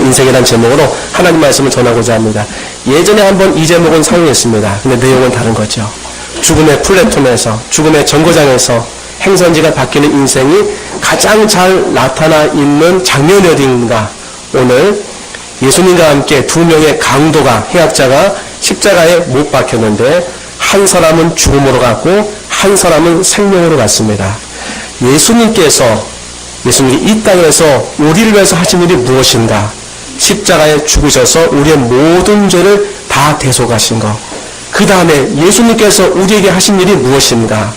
인생이라는 제목으로 하나님 말씀을 전하고자 합니다. 예전에 한번 이 제목은 사용했습니다. 근데 내용은 다른 거죠. 죽음의 플랫폼에서, 죽음의 정거장에서 행선지가 바뀌는 인생이 가장 잘 나타나 있는 장면이 어딘가. 오늘 예수님과 함께 두 명의 강도가, 해학자가 십자가에 못 박혔는데 한 사람은 죽음으로 갔고 한 사람은 생명으로 갔습니다. 예수님께서 이 땅에서 우리를 위해서 하신 일이 무엇인가? 십자가에 죽으셔서 우리의 모든 죄를 다 대속하신 것. 그 다음에 예수님께서 우리에게 하신 일이 무엇인가?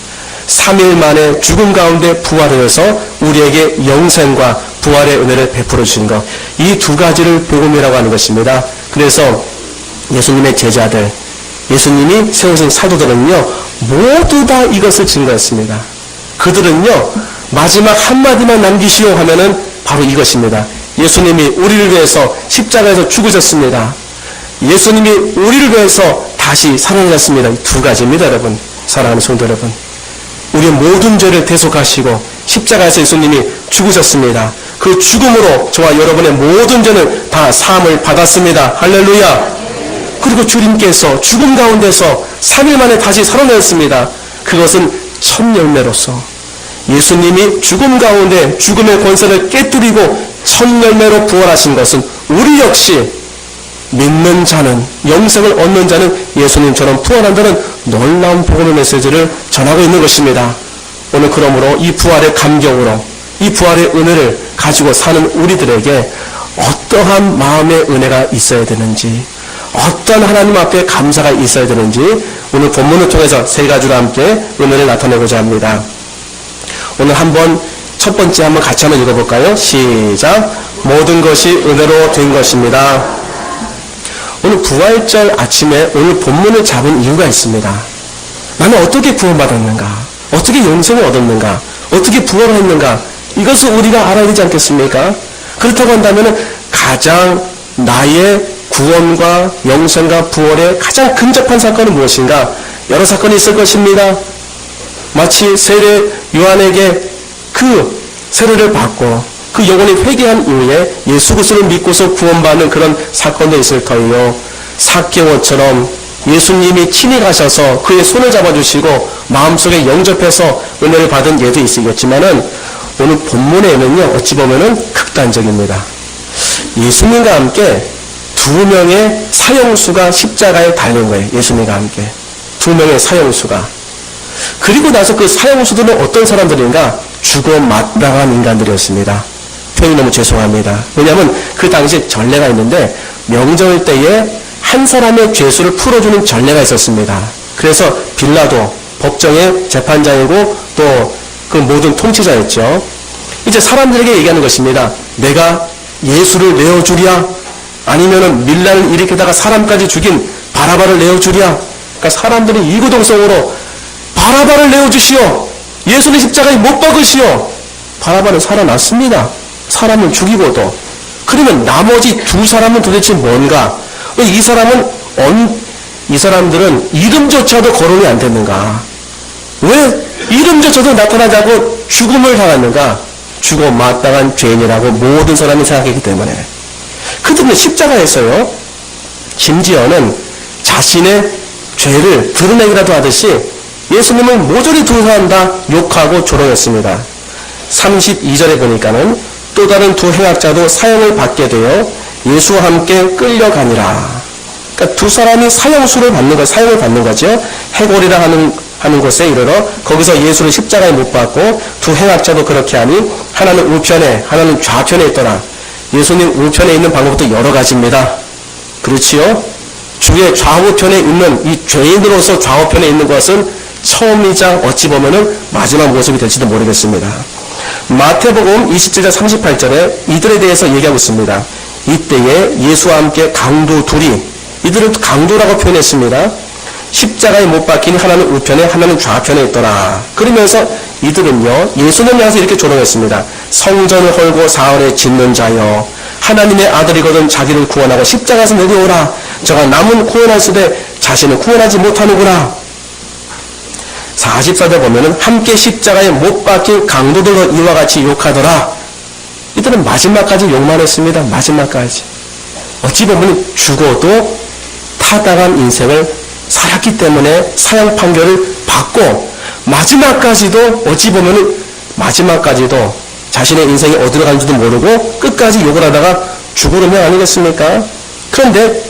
3일 만에 죽음 가운데 부활하여서 우리에게 영생과 부활의 은혜를 베풀어 주신 것. 이 두 가지를 복음이라고 하는 것입니다. 그래서 예수님의 제자들, 예수님이 세우신 사도들은요, 모두 다 이것을 증거했습니다. 그들은요, 마지막 한마디만 남기시오 하면은 바로 이것입니다. 예수님이 우리를 위해서 십자가에서 죽으셨습니다. 예수님이 우리를 위해서 다시 살아나셨습니다. 이 두 가지입니다, 여러분. 사랑하는 성도 여러분. 우리의 모든 죄를 대속하시고 십자가에서 예수님이 죽으셨습니다. 그 죽음으로 저와 여러분의 모든 죄는 다 사함을 받았습니다. 할렐루야. 그리고 주님께서 죽음 가운데서 3일 만에 다시 살아나셨습니다. 그것은 첫 열매로서 예수님이 죽음 가운데 죽음의 권세를 깨뜨리고 첫 열매로 부활하신 것은 우리 역시 믿는 자는, 영생을 얻는 자는 예수님처럼 부활한다는 놀라운 복음의 메시지를 전하고 있는 것입니다. 오늘 그러므로 이 부활의 감격으로, 이 부활의 은혜를 가지고 사는 우리들에게 어떠한 마음의 은혜가 있어야 되는지, 어떤 하나님 앞에 감사가 있어야 되는지 오늘 본문을 통해서 세 가지로 함께 은혜를 나타내고자 합니다. 오늘 첫 번째 한번 같이 한번 읽어볼까요? 시작. 모든 것이 은혜로 된 것입니다. 오늘 부활절 아침에 오늘 본문을 잡은 이유가 있습니다. 나는 어떻게 구원받았는가? 어떻게 영생을 얻었는가? 어떻게 부활을 했는가? 이것을 우리가 알아야 되지 않겠습니까? 그렇다고 한다면 가장 나의 구원과 영생과 부활의 가장 근접한 사건은 무엇인가? 여러 사건이 있을 것입니다. 마치 세례 요한에게 그 세례를 받고 그 영혼이 회개한 이후에 예수 그리스도를 믿고서 구원받는 그런 사건도 있을 터이요. 삭개오처럼 예수님이 친히 가셔서 그의 손을 잡아주시고 마음속에 영접해서 은혜를 받은 예도 있겠지만은 오늘 본문에는요, 어찌 보면은 극단적입니다. 예수님과 함께 두 명의 사형수가 십자가에 달린 거예요. 예수님과 함께 두 명의 사형수가. 그리고 나서 그 사형수들은 어떤 사람들인가? 죽어 마땅한 인간들이었습니다. 표현이 너무 죄송합니다. 왜냐하면 그 당시에 전례가 있는데 명절 때에 한 사람의 죄수를 풀어주는 전례가 있었습니다. 그래서 빌라도 법정의 재판장이고 또 그 모든 통치자였죠. 이제 사람들에게 얘기하는 것입니다. 내가 예수를 내어주랴? 아니면은 밀란을 일으키다가 사람까지 죽인 바라바를 내어주랴? 그러니까 사람들이 이구동성으로 바라바를 내어주시오. 예수를 십자가에 못 박으시오. 바라바는 살아났습니다. 사람을 죽이고도. 그러면 나머지 두 사람은 도대체 뭔가? 이 사람들은 이름조차도 거론이 안 됐는가? 왜 이름조차도 나타나지 않고 죽음을 당했는가? 죽어 마땅한 죄인이라고 모든 사람이 생각했기 때문에. 그들은 십자가에서요, 심지어는 자신의 죄를 드러내기라도 하듯이 예수님을 모조리 두 사람 다 욕하고 조롱했습니다. 32절에 보니까는 또 다른 두 행악자도 사형을 받게 되어 예수와 함께 끌려가니라. 그러니까 두 사람이 사형을 받는 거죠. 해골이라 하는 곳에 이르러 거기서 예수를 십자가에 못 박고 두 행악자도 그렇게 하니 하나는 우편에 하나는 좌편에 있더라. 예수님 우편에 있는 방법도 여러 가지입니다. 그렇지요? 주의 좌우편에 있는 이 죄인으로서 좌우편에 있는 것은 처음이자 어찌 보면은 마지막 모습이 될지도 모르겠습니다. 마태복음 27장 38절에 이들에 대해서 얘기하고 있습니다. 이때에 예수와 함께 강도 둘이, 이들은 강도라고 표현했습니다. 십자가에 못 박히니 하나는 우편에 하나는 좌편에 있더라. 그러면서 이들은요, 예수님을 향해서 이렇게 조롱했습니다. 성전을 헐고 사흘에 짓는 자여, 하나님의 아들이거든 자기를 구원하고 십자가에서 내려오라. 저가 남은 구원하시되 자신은 구원하지 못하는구나. 44절 보면은 함께 십자가에 못 박힌 강도들도 이와 같이 욕하더라. 이들은 마지막까지 욕만 했습니다. 마지막까지. 어찌 보면 죽어도 타당한 인생을 살았기 때문에 사형 판결을 받고 마지막까지도 어찌 보면 마지막까지도 자신의 인생이 어디로 가는지도 모르고 끝까지 욕을 하다가 죽으는 명 아니겠습니까? 그런데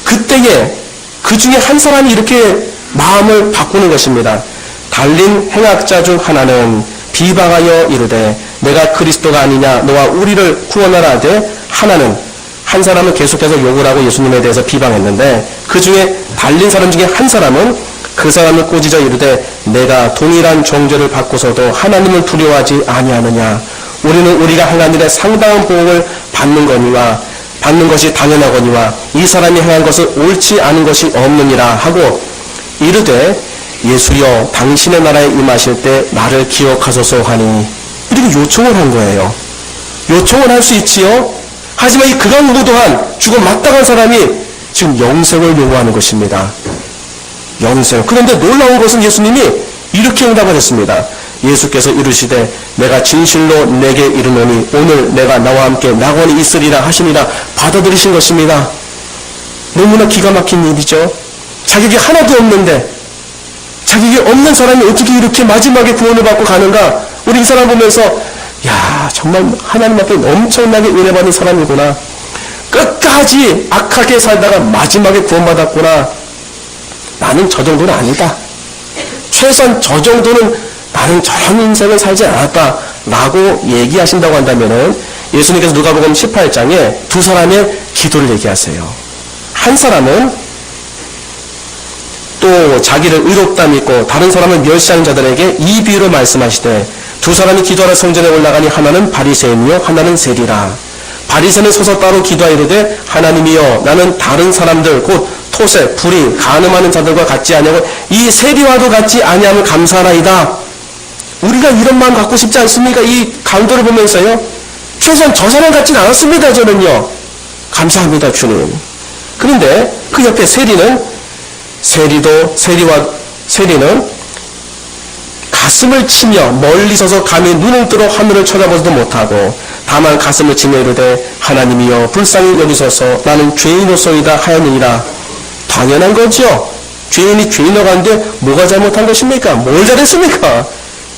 그때에 그 중에 한 사람이 이렇게 마음을 바꾸는 것입니다. 달린 행악자 중 하나는 비방하여 이르되 내가 그리스도가 아니냐 너와 우리를 구원하라 하되 하나는 한 사람은 계속해서 욕을 하고 예수님에 대해서 비방했는데 그 중에 달린 사람 중에 한 사람은 그 사람을 꾸짖어 이르되 내가 동일한 정죄를 받고서도 하나님을 두려워하지 아니하느냐 우리는 우리가 행한 일에 상당한 보응을 받는 것이 당연하거니와 이 사람이 행한 것은 옳지 않은 것이 없느니라 하고 이르되 예수여 당신의 나라에 임하실 때 나를 기억하소서 하니 이렇게 요청을 한 거예요. 요청을 할 수 있지요. 하지만 이 극악무도한 죽음 마땅한 사람이 지금 영생을 요구하는 것입니다. 영생. 그런데 놀라운 것은 예수님이 이렇게 응답을 했습니다. 예수께서 이르시되 내가 진실로 내게 이르노니 오늘 내가 나와 함께 낙원에 있으리라 하시니라 받아들이신 것입니다. 너무나 기가 막힌 일이죠. 자격이 하나도 없는데 자격이 없는 사람이 어떻게 이렇게 마지막에 구원을 받고 가는가. 우리 이 사람 보면서 야 정말 하나님 앞에 엄청나게 은혜 받은 사람이구나. 끝까지 악하게 살다가 마지막에 구원받았구나. 나는 저 정도는 아니다. 최소한 저 정도는 나는 저런 인생을 살지 않았다 라고 얘기하신다고 한다면은 예수님께서 누가복음 18장에 두 사람의 기도를 얘기하세요. 한 사람은 또 자기를 의롭다 믿고 다른 사람을 멸시하는 자들에게 이 비유로 말씀하시되 두 사람이 기도하러 성전에 올라가니 하나는 바리새인이요 하나는 세리라. 바리새인은 서서 따로 기도하이르되 하나님이여 나는 다른 사람들 곧 토세, 불의, 간음하는 자들과 같지 아니하고 이 세리와도 같지 아니하면 감사하나이다. 우리가 이런 마음 갖고 싶지 않습니까? 이 강도를 보면서요. 최소한 저 사람 같진 않았습니다. 저는요. 감사합니다 주님. 그런데 그 옆에 세리는 가슴을 치며 멀리 서서 감히 눈을 뜨러 하늘을 쳐다보지도 못하고 다만 가슴을 치며 이르되 하나님이여 불쌍히 여기소서 나는 죄인으로소이다 하였느니라. 당연한 거죠. 죄인이 죄인으로 가는데 뭐가 잘못한 것입니까? 뭘 잘했습니까?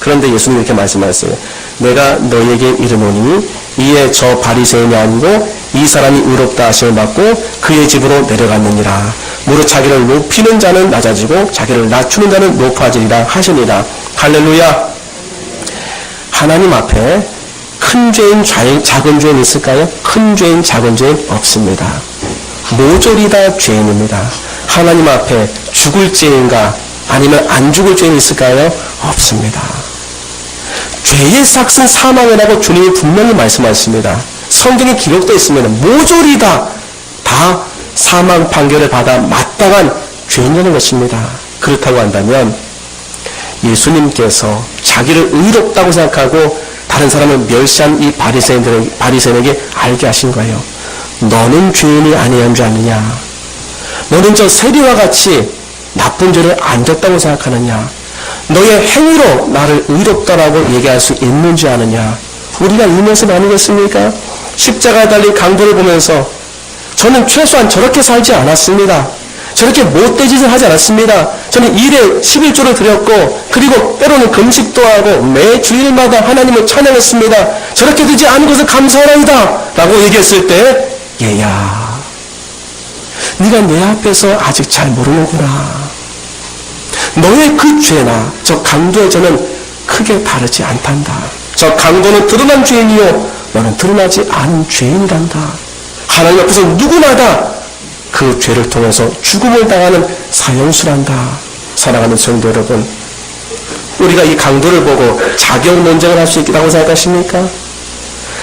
그런데 예수님이 이렇게 말씀하셨어요. 내가 너에게 이르노니 이에 저 바리새인이 아니고 이 사람이 의롭다 하심을 받고 그의 집으로 내려갔느니라. 무릇 자기를 높이는 자는 낮아지고 자기를 낮추는 자는 높아지리라 하시니라. 할렐루야. 하나님 앞에 큰 죄인 작은 죄인 있을까요? 큰 죄인 작은 죄인 없습니다. 모조리 다 죄인입니다. 하나님 앞에 죽을 죄인가 아니면 안 죽을 죄인이 있을까요? 없습니다. 죄의 삭은 사망이라고 주님이 분명히 말씀하셨습니다. 성경에 기록되어 있습니다. 모조리 다 사망 판결을 받아 마땅한 죄인이라는 것입니다. 그렇다고 한다면 예수님께서 자기를 의롭다고 생각하고 다른 사람을 멸시한 이 바리새인에게 알게 하신 거예요. 너는 죄인이 아니한 줄 아느냐? 너는 저 세리와 같이 나쁜 죄를 안 졌다고 생각하느냐? 너의 행위로 나를 의롭다라고 얘기할 수 있는 줄 아느냐? 우리가 이 모습 아니겠습니까? 십자가에 달린 강도를 보면서 저는 최소한 저렇게 살지 않았습니다. 저렇게 못된 짓을 하지 않았습니다. 저는 일에 11조를 드렸고 그리고 때로는 금식도 하고 매 주일마다 하나님을 찬양했습니다. 저렇게 되지 않은 것을 감사하나이다 라고 얘기했을 때 얘야 네가 내 앞에서 아직 잘 모르는구나. 너의 그 죄나 저 강도의 죄는 크게 다르지 않단다. 저 강도는 드러난 죄인이요 너는 드러나지 않은 죄인이란다. 하나님 앞에서 누구나다 그 죄를 통해서 죽음을 당하는 사형수란다. 사랑하는 성도 여러분, 우리가 이 강도를 보고 자격 논쟁을 할 수 있다고 생각하십니까?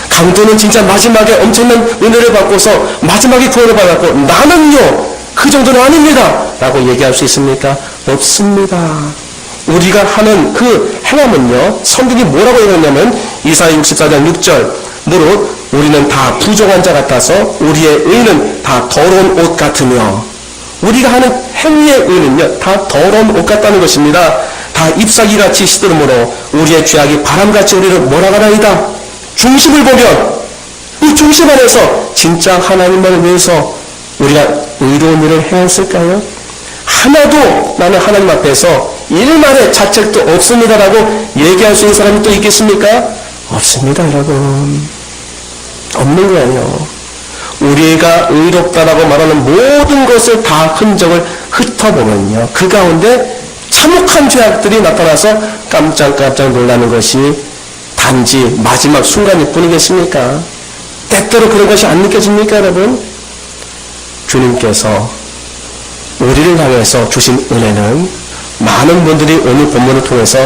강도는 진짜 마지막에 엄청난 은혜를 받고서 마지막에 구원을 받았고 나는요 그 정도는 아닙니다 라고 얘기할 수 있습니까? 없습니다. 우리가 하는 그 행함은요 성경이 뭐라고 얘기했냐면 이사야 64장 6절 무릇 우리는 다 부정한 자 같아서 우리의 의는 다 더러운 옷 같으며 우리가 하는 행위의 의는요 다 더러운 옷 같다는 것입니다. 다 잎사귀같이 시들므로 우리의 죄악이 바람같이 우리를 몰아가나이다. 중심을 보면 이 중심 안에서 진짜 하나님만을 위해서 우리가 의로운 일을 해왔을까요? 하나도 나는 하나님 앞에서 일말의 자책도 없습니다라고 얘기할 수 있는 사람이 또 있겠습니까? 없습니다, 여러분. 없는 거예요. 우리가 의롭다라고 말하는 모든 것을 다 흔적을 흩어보면요, 그 가운데 참혹한 죄악들이 나타나서 깜짝깜짝 놀라는 것이 단지 마지막 순간일 뿐이겠습니까? 때때로 그런 것이 안 느껴집니까, 여러분? 주님께서 우리를 향해서 주신 은혜는 많은 분들이 오늘 본문을 통해서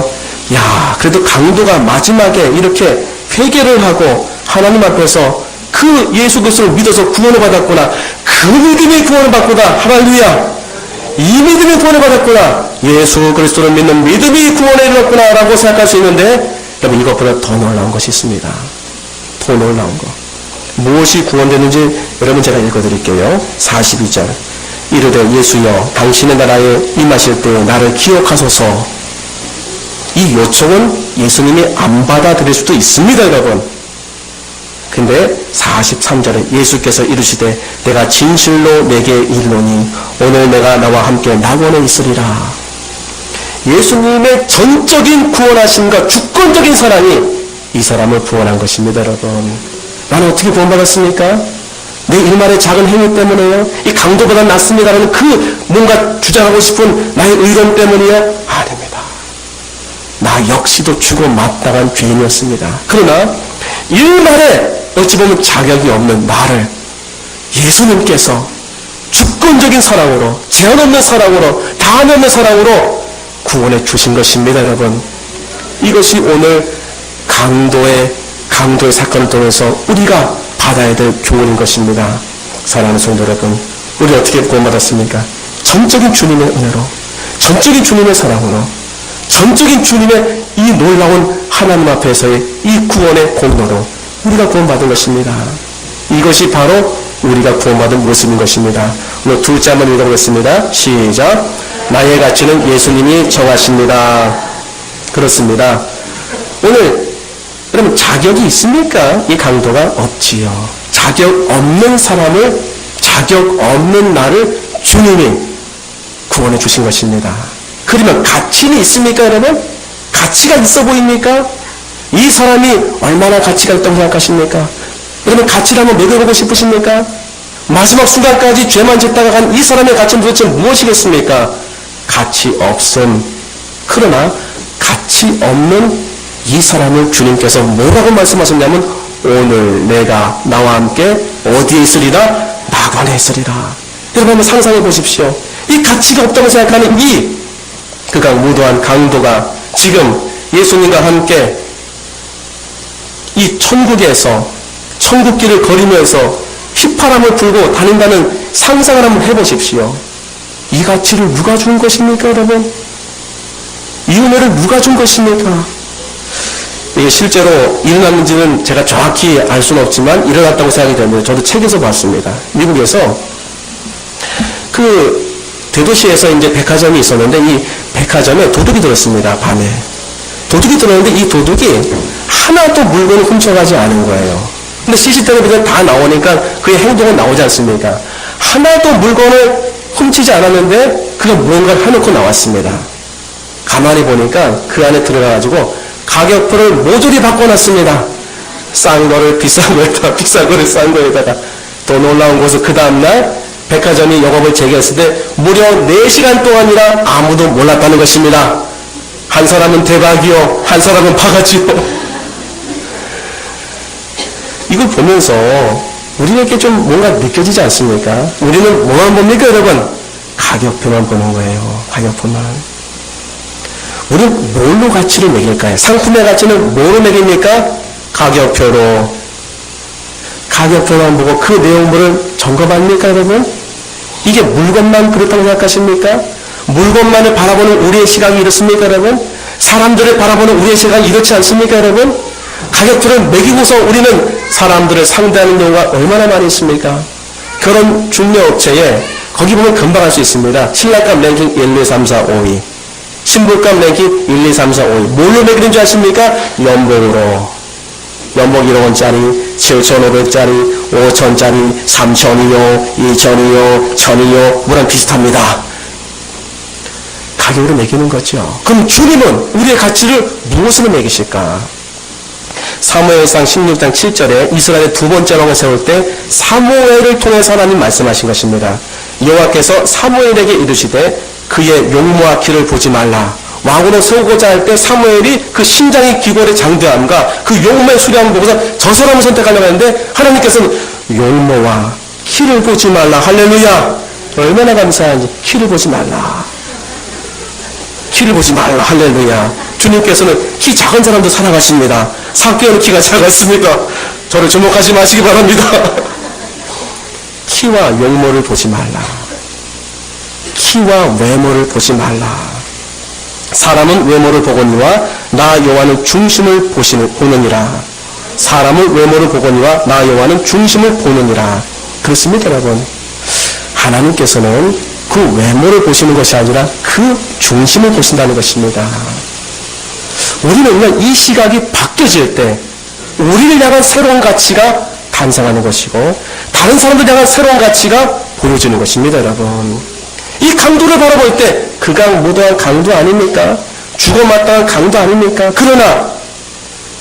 야, 그래도 강도가 마지막에 이렇게 회개를 하고 하나님 앞에서 그 예수 그리스도를 믿어서 구원을 받았구나, 그 믿음이 구원을 받구나, 할렐루야, 이 믿음이 구원을 받았구나, 예수 그리스도를 믿는 믿음이 구원에 이르렀구나 라고 생각할 수 있는데, 여러분, 이것보다 더 놀라운 것이 있습니다. 더 놀라운 것. 무엇이 구원되는지 여러분 제가 읽어드릴게요. 42절. 이르되 예수여 당신의 나라에 임하실 때 나를 기억하소서. 이 요청은 예수님이 안 받아들일 수도 있습니다, 여러분. 근데 43절에 예수께서 이르시되 내가 진실로 내게 이르노니 오늘 내가 나와 함께 낙원에 있으리라. 예수님의 전적인 구원하심과 주권적인 사랑이 이 사람을 구원한 것입니다, 여러분. 나는 어떻게 구원받았습니까? 내 일말의 작은 행위 때문에요? 이 강도보다 낫습니다라는 그 뭔가 주장하고 싶은 나의 의론 때문이요? 아닙니다. 나 역시도 죽어 마땅한 죄인이었습니다. 그러나 일말에 어찌 보면 자격이 없는 나를 예수님께서 주권적인 사랑으로, 제한 없는 사랑으로, 다함 없는 사랑으로 구원해 주신 것입니다, 여러분. 이것이 오늘 강도의 사건을 통해서 우리가 받아야 될 교훈인 것입니다. 사랑하는 성도 여러분, 우리 어떻게 구원받았습니까? 전적인 주님의 은혜로, 전적인 주님의 사랑으로, 전적인 주님의 이 놀라운 하나님 앞에서의 이 구원의 공로로 우리가 구원받은 것입니다. 이것이 바로 우리가 구원받은 모습인 것입니다. 오늘 둘째 한번 읽어보겠습니다. 시작. 나의 가치는 예수님이 정하십니다. 그렇습니다. 오늘 여러분 자격이 있습니까? 이 강도가 없지요. 자격 없는 사람을, 자격 없는 나를 주님이 구원해 주신 것입니다. 그러면 가치는 있습니까, 여러분? 가치가 있어 보입니까? 이 사람이 얼마나 가치가 있다고 생각하십니까? 여러분 가치를 한번 매겨보고 싶으십니까? 마지막 순간까지 죄만 짓다가 간 이 사람의 가치는 도대체 무엇이겠습니까? 가치 없음. 그러나 가치 없는 이 사람을 주님께서 뭐라고 말씀하셨냐면 오늘 내가 나와 함께 어디에 있으리라? 낙원에 있으리라. 여러분 한번 상상해 보십시오. 이 가치가 없다고 생각하는 이 무도한 강도가 지금 예수님과 함께 이 천국에서 천국길을 걸으면서 휘파람을 불고 다닌다는 상상을 한번 해보십시오. 이 가치를 누가 준 것입니까, 여러분? 이 은혜를 누가 준 것입니까? 이게 실제로 일어났는지는 제가 정확히 알 수는 없지만 일어났다고 생각이 되는데 저도 책에서 봤습니다. 미국에서 그 대도시에서 이제 백화점이 있었는데 이 백화점에 도둑이 들었습니다. 밤에. 도둑이 들었는데 이 도둑이 하나도 물건을 훔쳐가지 않은 거예요. 근데 CCTV가 다 나오니까 그의 행동은 나오지 않습니까? 하나도 물건을 훔치지 않았는데 그가 무언가를 해놓고 나왔습니다. 가만히 보니까 그 안에 들어가가지고 가격표를 모조리 바꿔놨습니다. 싼 거를 비싼 거에다가, 비싼 거를 싼 거에다가. 더 놀라운 것은 그 다음날 백화점이 영업을 재개했을 때 무려 4시간 동안이나 아무도 몰랐다는 것입니다. 한 사람은 대박이요, 한 사람은 바가지요. 이걸 보면서 우리에게 좀 뭔가 느껴지지 않습니까? 우리는 뭐만 봅니까, 여러분? 가격표만 보는 거예요. 가격표만. 우리는 뭘로 가치를 매길까요? 상품의 가치는 뭐로 매깁니까? 가격표로. 가격표만 보고 그 내용물을 점검합니까, 여러분? 이게 물건만 그렇다고 생각하십니까? 물건만을 바라보는 우리의 시각이 이렇습니까, 여러분? 사람들을 바라보는 우리의 시각이 이렇지 않습니까, 여러분? 가격표를 매기고서 우리는 사람들을 상대하는 경우가 얼마나 많이 있습니까? 결혼 중매업체에 거기 보면 금방 알 수 있습니다. 신랑값 랭킹 1, 2, 3, 4, 5위. 신부값 랭킹 1, 2, 3, 4, 5위. 뭘로 매기는 줄 아십니까? 연봉으로. 연봉 1억원짜리, 7,500짜리, 5,000짜리, 3,000이요, 2,000이요, 1,000이요, 물론 비슷합니다. 가격으로 매기는 거죠. 그럼 주님은 우리의 가치를 무엇으로 매기실까? 사무엘상 16장 7절에 이스라엘의 두 번째 왕을 세울 때 사무엘을 통해서 하나님 말씀하신 것입니다. 여호와께서 사무엘에게 이르시되 그의 용모와 키를 보지 말라. 왕으로 세우고자 할 때 사무엘이 그 심장의 기골의 장대함과 그 용모의 수량을 보고서 저 사람을 선택하려고 했는데 하나님께서는 용모와 키를 보지 말라. 할렐루야. 얼마나 감사한지. 키를 보지 말라. 키를 보지 말라. 할렐루야. 주님께서는 키 작은 사람도 사랑하십니다. 삭개오는 키가 작았습니다. 저를 주목하지 마시기 바랍니다. 키와 용모를 보지 말라. 키와 외모를 보지 말라. 사람은 외모를 보거니와 나 여호와는 중심을 보느니라. 사람은 외모를 보거니와 나 여호와는 중심을 보느니라. 그렇습니다, 여러분. 하나님께서는 그 외모를 보시는 것이 아니라 그 중심을 보신다는 것입니다. 우리는요, 이 시각이 바뀌어질 때 우리를 향한 새로운 가치가 탄생하는 것이고 다른 사람들 향한 새로운 가치가 보여지는 것입니다, 여러분. 이 강도를 바라볼 때 그 강 무도한 강도 아닙니까? 죽어마땅한 강도 아닙니까? 그러나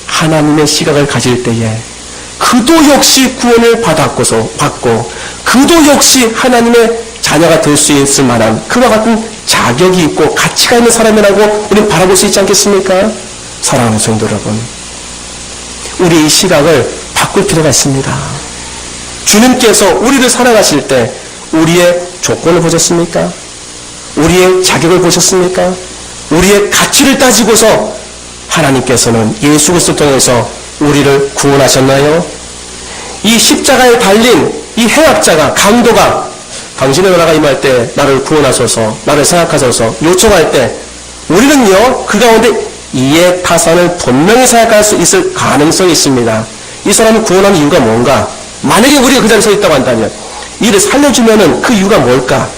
하나님의 시각을 가질 때에 그도 역시 구원을 받고 그도 역시 하나님의 자녀가 될 수 있을 만한 그와 같은 자격이 있고 가치가 있는 사람이라고 우리는 바라볼 수 있지 않겠습니까? 사랑하는 성도 여러분, 우리 이 시각을 바꿀 필요가 있습니다. 주님께서 우리를 사랑하실 때 우리의 조건을 보셨습니까? 우리의 자격을 보셨습니까? 우리의 가치를 따지고서 하나님께서는 예수 그리스도를 통해서 우리를 구원하셨나요? 이 십자가에 달린 이 행악자가, 강도가 당신의 나라가 임할 때 나를 구원하소서, 나를 생각하소서 요청할 때 우리는요, 그 가운데 이해 타산을 분명히 생각할 수 있을 가능성이 있습니다. 이 사람을 구원하는 이유가 뭔가? 만약에 우리가 그 자리에 서 있다고 한다면 이를 살려주면은 그 이유가 뭘까?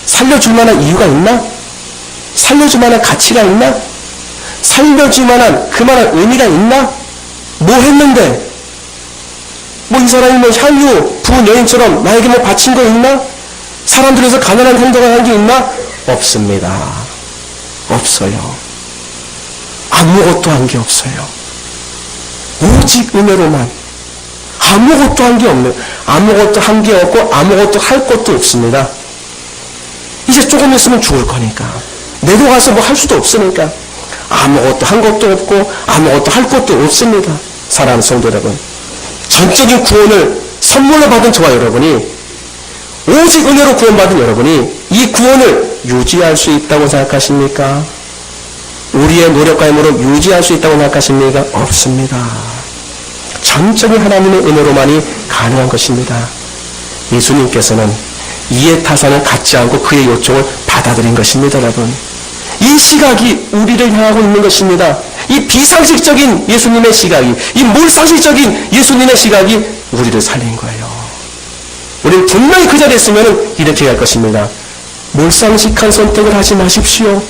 살려줄 만한 이유가 있나? 살려줄 만한 가치가 있나? 살려줄 만한 그만한 의미가 있나? 뭐 했는데? 뭐 이 사람이 뭐 향유 부은 여인처럼 나에게 뭐 바친 거 있나? 사람들에서 가난한 행동을 한 게 있나? 없습니다. 없어요. 아무것도 한 게 없어요. 오직 은혜로만. 아무것도 한 게 없네. 아무것도 한 게 없고 아무것도 할 것도 없습니다. 이제 조금 있으면 죽을 거니까. 내려가서 뭐 할 수도 없으니까. 아무것도 한 것도 없고 아무것도 할 것도 없습니다. 사랑하는 성도 여러분, 전적인 구원을 선물로 받은 저와 여러분이, 오직 은혜로 구원받은 여러분이 이 구원을 유지할 수 있다고 생각하십니까? 우리의 노력과 힘으로 유지할 수 있다고 생각하십니까? 없습니다. 전적인 하나님의 은혜로만이 가능한 것입니다. 예수님께서는 이해 타산을 갖지 않고 그의 요청을 받아들인 것입니다, 여러분. 이 시각이 우리를 향하고 있는 것입니다. 이 비상식적인 예수님의 시각이, 이 몰상식적인 예수님의 시각이 우리를 살린 거예요. 우리는 분명히 그 자리에 있으면 이렇게 할 것입니다. 몰상식한 선택을 하지 마십시오.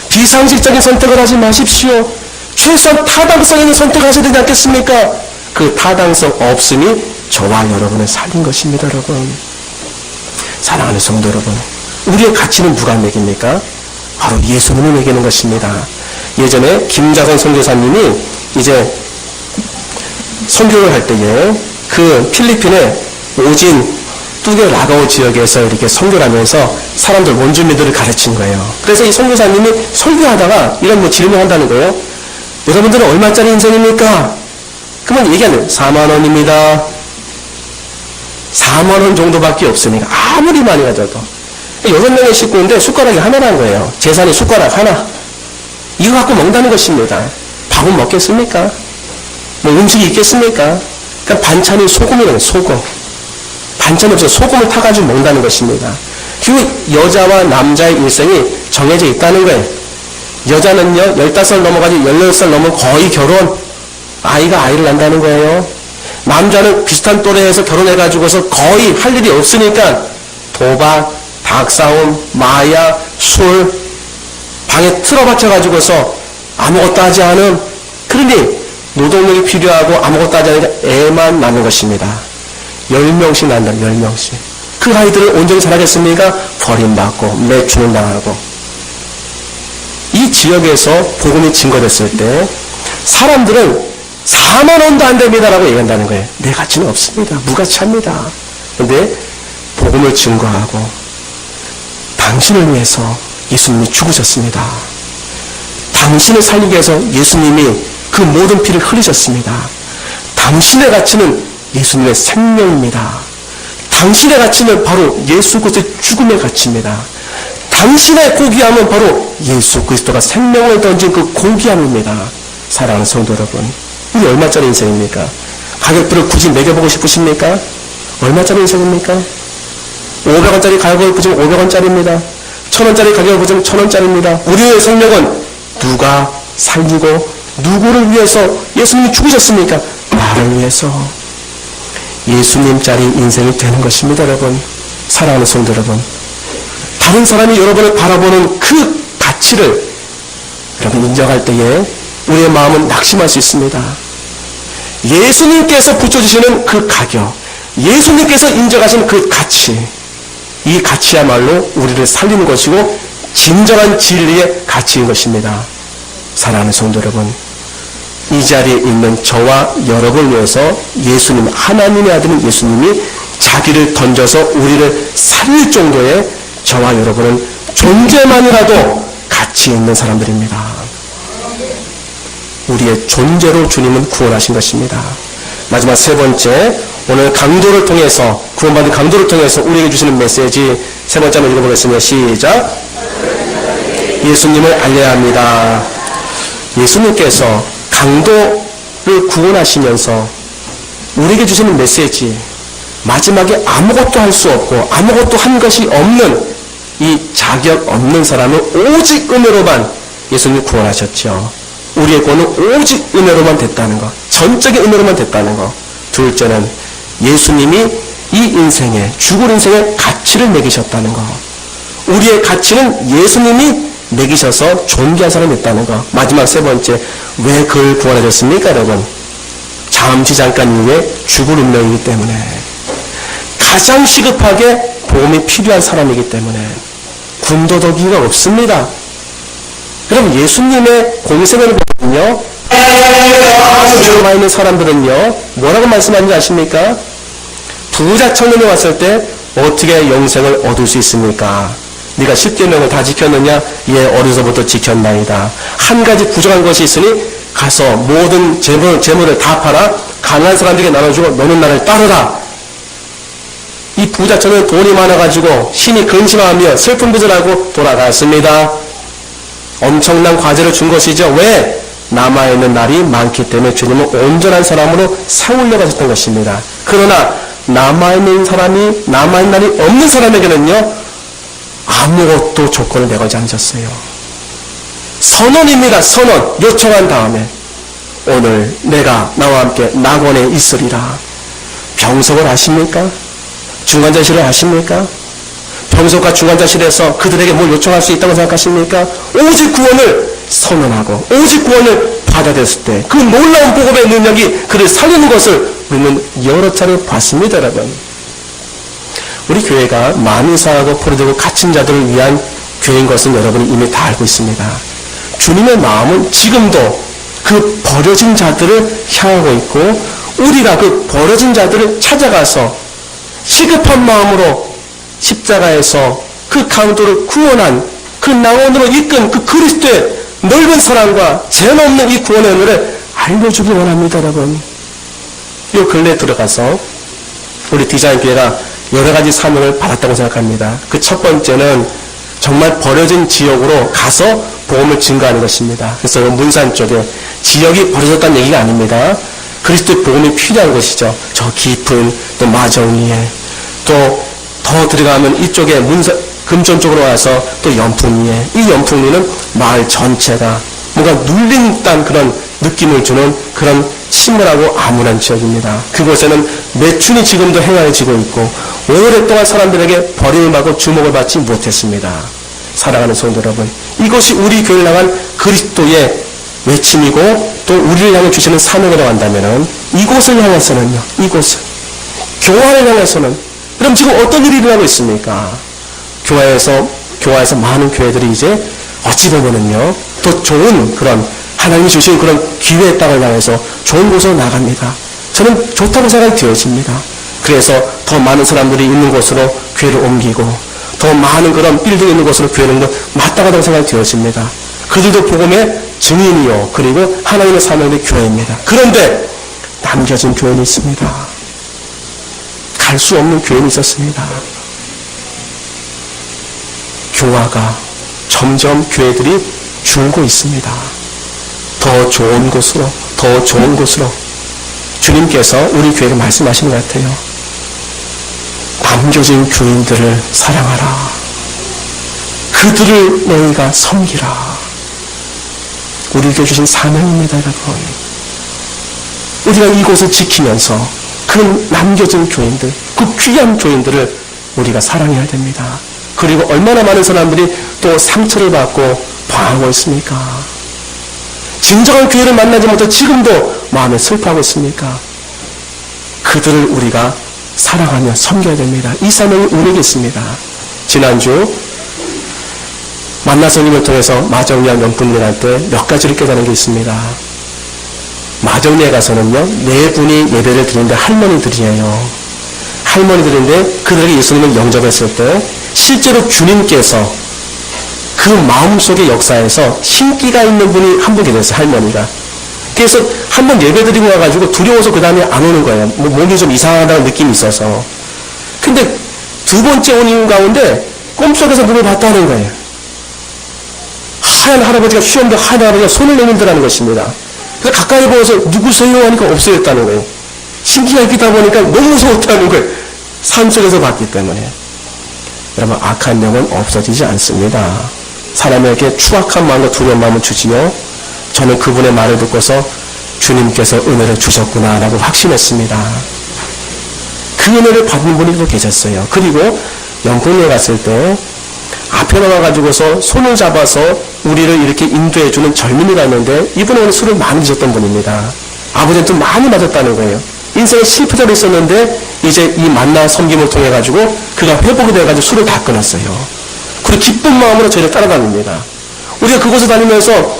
비상식적인 선택을 하지 마십시오. 최소한 타당성 있는 선택을 하셔야 되지 않겠습니까? 그 타당성 없음이 저와 여러분을 살린 것입니다, 여러분. 사랑하는 성도 여러분, 우리의 가치는 누가 매깁니까? 바로 예수님이 매기는 것입니다. 예전에 김자선 선교사님이 이제 선교를 할 때에 그 필리핀의 오진 뚜게 라가오 지역에서 이렇게 선교를 하면서 사람들, 원주민들을 가르친 거예요. 그래서 이 선교사님이 설교하다가 이런 뭐 질문을 한다는 거예요. 여러분들은 얼마짜리 인생입니까? 그러면 얘기하는 4만 원입니다. 4만 원 정도밖에 없으니까 아무리 많이 가져도 6명의 식구인데 숟가락이 하나라는 거예요. 재산이 숟가락 하나. 이거 갖고 먹는다는 것입니다. 밥은 먹겠습니까? 뭐 음식이 있겠습니까? 그러니까 반찬이 소금이라는 소금. 반찬이 없어서 소금을 타가지고 먹는다는 것입니다. 그리고 여자와 남자의 일생이 정해져 있다는 거예요. 여자는요, 15살 넘어가지고 16살 넘으면 거의 결혼, 아이를 낳는다는 거예요. 남자는 비슷한 또래에서 결혼해가지고서 거의 할 일이 없으니까 도박, 닭싸움, 마약, 술, 방에 틀어박혀가지고서 아무것도 하지 않은. 그러니 노동력이 필요하고 아무것도 하지 않으니까 애만 낳는 것입니다. 10명씩 난다, 10명씩. 그 아이들을 온전히 자라겠습니까? 버림받고 매춘을 당하고. 이 지역에서 복음이 증거됐을 때 사람들은 4만 원도 안 됩니다라고 얘기한다는 거예요. 내 가치는 없습니다. 무가치합니다. 그런데 복음을 증거하고 당신을 위해서 예수님이 죽으셨습니다. 당신을 살리기 위해서 예수님이 그 모든 피를 흘리셨습니다. 당신의 가치는 예수님의 생명입니다. 당신의 가치는 바로 예수 그리스도의 죽음의 가치입니다. 당신의 고귀함은 바로 예수 그리스도가 생명을 던진 그 고귀함입니다. 사랑하는 성도 여러분, 이게 얼마짜리 인생입니까? 가격표를 굳이 매겨보고 싶으십니까? 얼마짜리 인생입니까? 500원짜리 가격을 보시면 500원짜리입니다. 1000원짜리 가격을 보시면 1000원짜리입니다. 우리의 생명은 누가 살리고 누구를 위해서 예수님이 죽으셨습니까? 나를 위해서. 예수님짜리 인생이 되는 것입니다, 여러분. 사랑하는 성도 여러분. 다른 사람이 여러분을 바라보는 그 가치를 여러분 인정할 때에 우리의 마음은 낙심할 수 있습니다. 예수님께서 붙여주시는 그 가격, 예수님께서 인정하신 그 가치, 이 가치야말로 우리를 살리는 것이고 진정한 진리의 가치인 것입니다. 사랑하는 성도 여러분, 이 자리에 있는 저와 여러분을 위해서 예수님, 하나님의 아들인 예수님이 자기를 던져서 우리를 살릴 정도의 저와 여러분은 존재만이라도 가치 있는 사람들입니다. 우리의 존재로 주님은 구원하신 것입니다. 마지막 세 번째, 오늘 강도를 통해서, 구원받은 강도를 통해서 우리에게 주시는 메시지 세 번째 한번 읽어보겠습니다. 시작. 예수님을 알려야 합니다. 예수님께서 강도를 구원하시면서 우리에게 주시는 메시지, 마지막에 아무것도 할 수 없고 아무것도 한 것이 없는 이 자격 없는 사람을 오직 은혜로만 예수님이 구원하셨죠. 우리의 구원은 오직 은혜로만 됐다는 것, 전적인 은혜로만 됐다는 것. 둘째는 예수님이 이 인생에, 죽을 인생에 가치를 매기셨다는 것. 우리의 가치는 예수님이 매기셔서 존귀한 사람이 있다는 것. 마지막 세 번째, 왜 그를 구원하셨습니까, 여러분? 잠시 잠깐 이후에 죽을 운명이기 때문에, 가장 시급하게 보험이 필요한 사람이기 때문에 군더더기가 없습니다. 여러분, 예수님의 공생을 보면요, 남아 있는 사람들은요 뭐라고 말씀하는지 아십니까? 부자 청년이 왔을 때 어떻게 영생을 얻을 수 있습니까? 네가 10계명을 다 지켰느냐? 예, 어려서부터 지켰나이다. 한 가지 부족한 것이 있으니 가서 모든 재물을 다 팔아 가난한 사람들에게 나눠주고 너는 나를 따르라. 이 부자 청년은 돈이 많아가지고 신이 근심하며 슬픈 빚을 하고 돌아갔습니다. 엄청난 과제를 준 것이죠. 왜? 남아있는 날이 많기 때문에 주님은 온전한 사람으로 세우려고 하셨던 것입니다. 그러나 남아있는 날이 없는 사람에게는요, 아무것도 조건을 내걸지 않으셨어요. 선언입니다. 선언. 요청한 다음에 오늘 내가 나와 함께 낙원에 있으리라. 병석을 아십니까? 중환자실을 아십니까? 병석과 중환자실에서 그들에게 뭘 요청할 수 있다고 생각하십니까? 오직 구원을 선언하고 오직 구원을 받아들였을 때 그 놀라운 복음의 능력이 그를 살리는 것을 우리는 여러 차례 봤습니다, 여러분. 우리 교회가 많이 상하고 포로되고 갇힌 자들을 위한 교회인 것은 여러분이 이미 다 알고 있습니다. 주님의 마음은 지금도 그 버려진 자들을 향하고 있고, 우리가 그 버려진 자들을 찾아가서 시급한 마음으로 십자가에서 그 강도를 구원한, 그 낙원으로 이끈 그 그리스도의 넓은 사랑과 재없는 이 구원의 은혜를 알려주기 원합니다, 여러분. 이 근래에 들어가서 우리 디자인 교회가 여러 가지 사명을 받았다고 생각합니다. 그 첫 번째는 정말 버려진 지역으로 가서 복음을 증거하는 것입니다. 그래서 문산 쪽에 지역이 버려졌다는 얘기가 아닙니다. 그리스도의 복음이 필요한 것이죠. 저 깊은 또 마정리에, 또 더 들어가면 이쪽에 금천 쪽으로 와서 또 연풍리에, 이 연풍리는 마을 전체가 뭔가 눌린 듯한 그런 느낌을 주는 그런 침울하고 암울한 지역입니다. 그곳에는 매춘이 지금도 행하여지고 있고 오랫동안 사람들에게 버림을 받고 주목을 받지 못했습니다. 사랑하는 성도 여러분, 이것이 우리 교회를 향한 그리스도의 외침이고 또 우리를 향해 주시는 사명이라고 한다면은 이곳을 향해서는요, 이곳을 교화를 향해서는 그럼 지금 어떤 일이 일어나고 있습니까? 교화에서 많은 교회들이 이제 어찌 보면은요, 더 좋은 그런 하나님이 주신 그런 기회의 땅을 향해서 좋은 곳으로 나갑니다. 저는 좋다고 생각이 되어집니다. 그래서 더 많은 사람들이 있는 곳으로 교회를 옮기고 더 많은 그런 빌딩이 있는 곳으로 교회는 마땅하다고 생각이 되어집니다. 그들도 복음의 증인이요, 그리고 하나님의 사명의 교회입니다. 그런데 남겨진 교회는 있습니다. 갈 수 없는 교회는 있었습니다. 교화가 점점 교회들이 줄고 있습니다. 더 좋은 곳으로, 더 좋은 곳으로 주님께서 우리 교회를 말씀하시는 것 같아요. 남겨진 교인들을 사랑하라. 그들을 너희가 섬기라. 우리에게 주신 사명입니다, 여러분. 우리가 이곳을 지키면서 그 남겨진 교인들, 그 귀한 교인들을 우리가 사랑해야 됩니다. 그리고 얼마나 많은 사람들이 또 상처를 받고 방황하고 있습니까? 진정한 교회를 만나지 못해 지금도 마음에 슬퍼하고 있습니까? 그들을 우리가 사랑하며 섬겨야 됩니다. 이 사명이 우리에게 있습니다. 지난주 만나성님을 통해서 마정리와 명품리를 할 때 몇 가지를 깨달은 게 있습니다. 마정리에 가서는요, 네 분이 예배를 드리는데 할머니들이에요. 할머니들인데 그들에게 예수님을 영접했을 때 실제로 주님께서 그 마음속의 역사에서 신기가 있는 분이 한 분 계셨어요, 할머니가. 그래서 한 번 예배 드리고 와가지고 두려워서 그 다음에 안 오는 거예요. 몸이 좀 이상하다는 느낌이 있어서. 근데 두 번째 오는 가운데 꿈속에서 눈을 봤다는 거예요. 하얀 할아버지가 수염도 하얀 할아버지가 손을 내밀더라는 것입니다. 그래서 가까이 보면서 누구세요? 하니까 없어졌다는 거예요. 신기가 있다 보니까 너무 무서웠다는 거예요. 산속에서 봤기 때문에. 여러분, 악한 영은 없어지지 않습니다. 사람에게 추악한 마음과 두려운 마음을 주시며 저는 그분의 말을 듣고서 주님께서 은혜를 주셨구나 라고 확신했습니다. 그 은혜를 받는 분이 또 계셨어요. 그리고 영국에 갔을 때 앞에 나와가지고서 손을 잡아서 우리를 이렇게 인도해주는 젊은이가 있는데 이분은 오늘 술을 많이 드셨던 분입니다. 아버지한테 많이 맞았다는 거예요. 인생에 실패자로 있었는데 이제 이 만나 섬김을 통해 가지고 그가 회복이 돼가지고 술을 다 끊었어요. 그리고 기쁜 마음으로 저희를 따라다닙니다. 우리가 그곳에 다니면서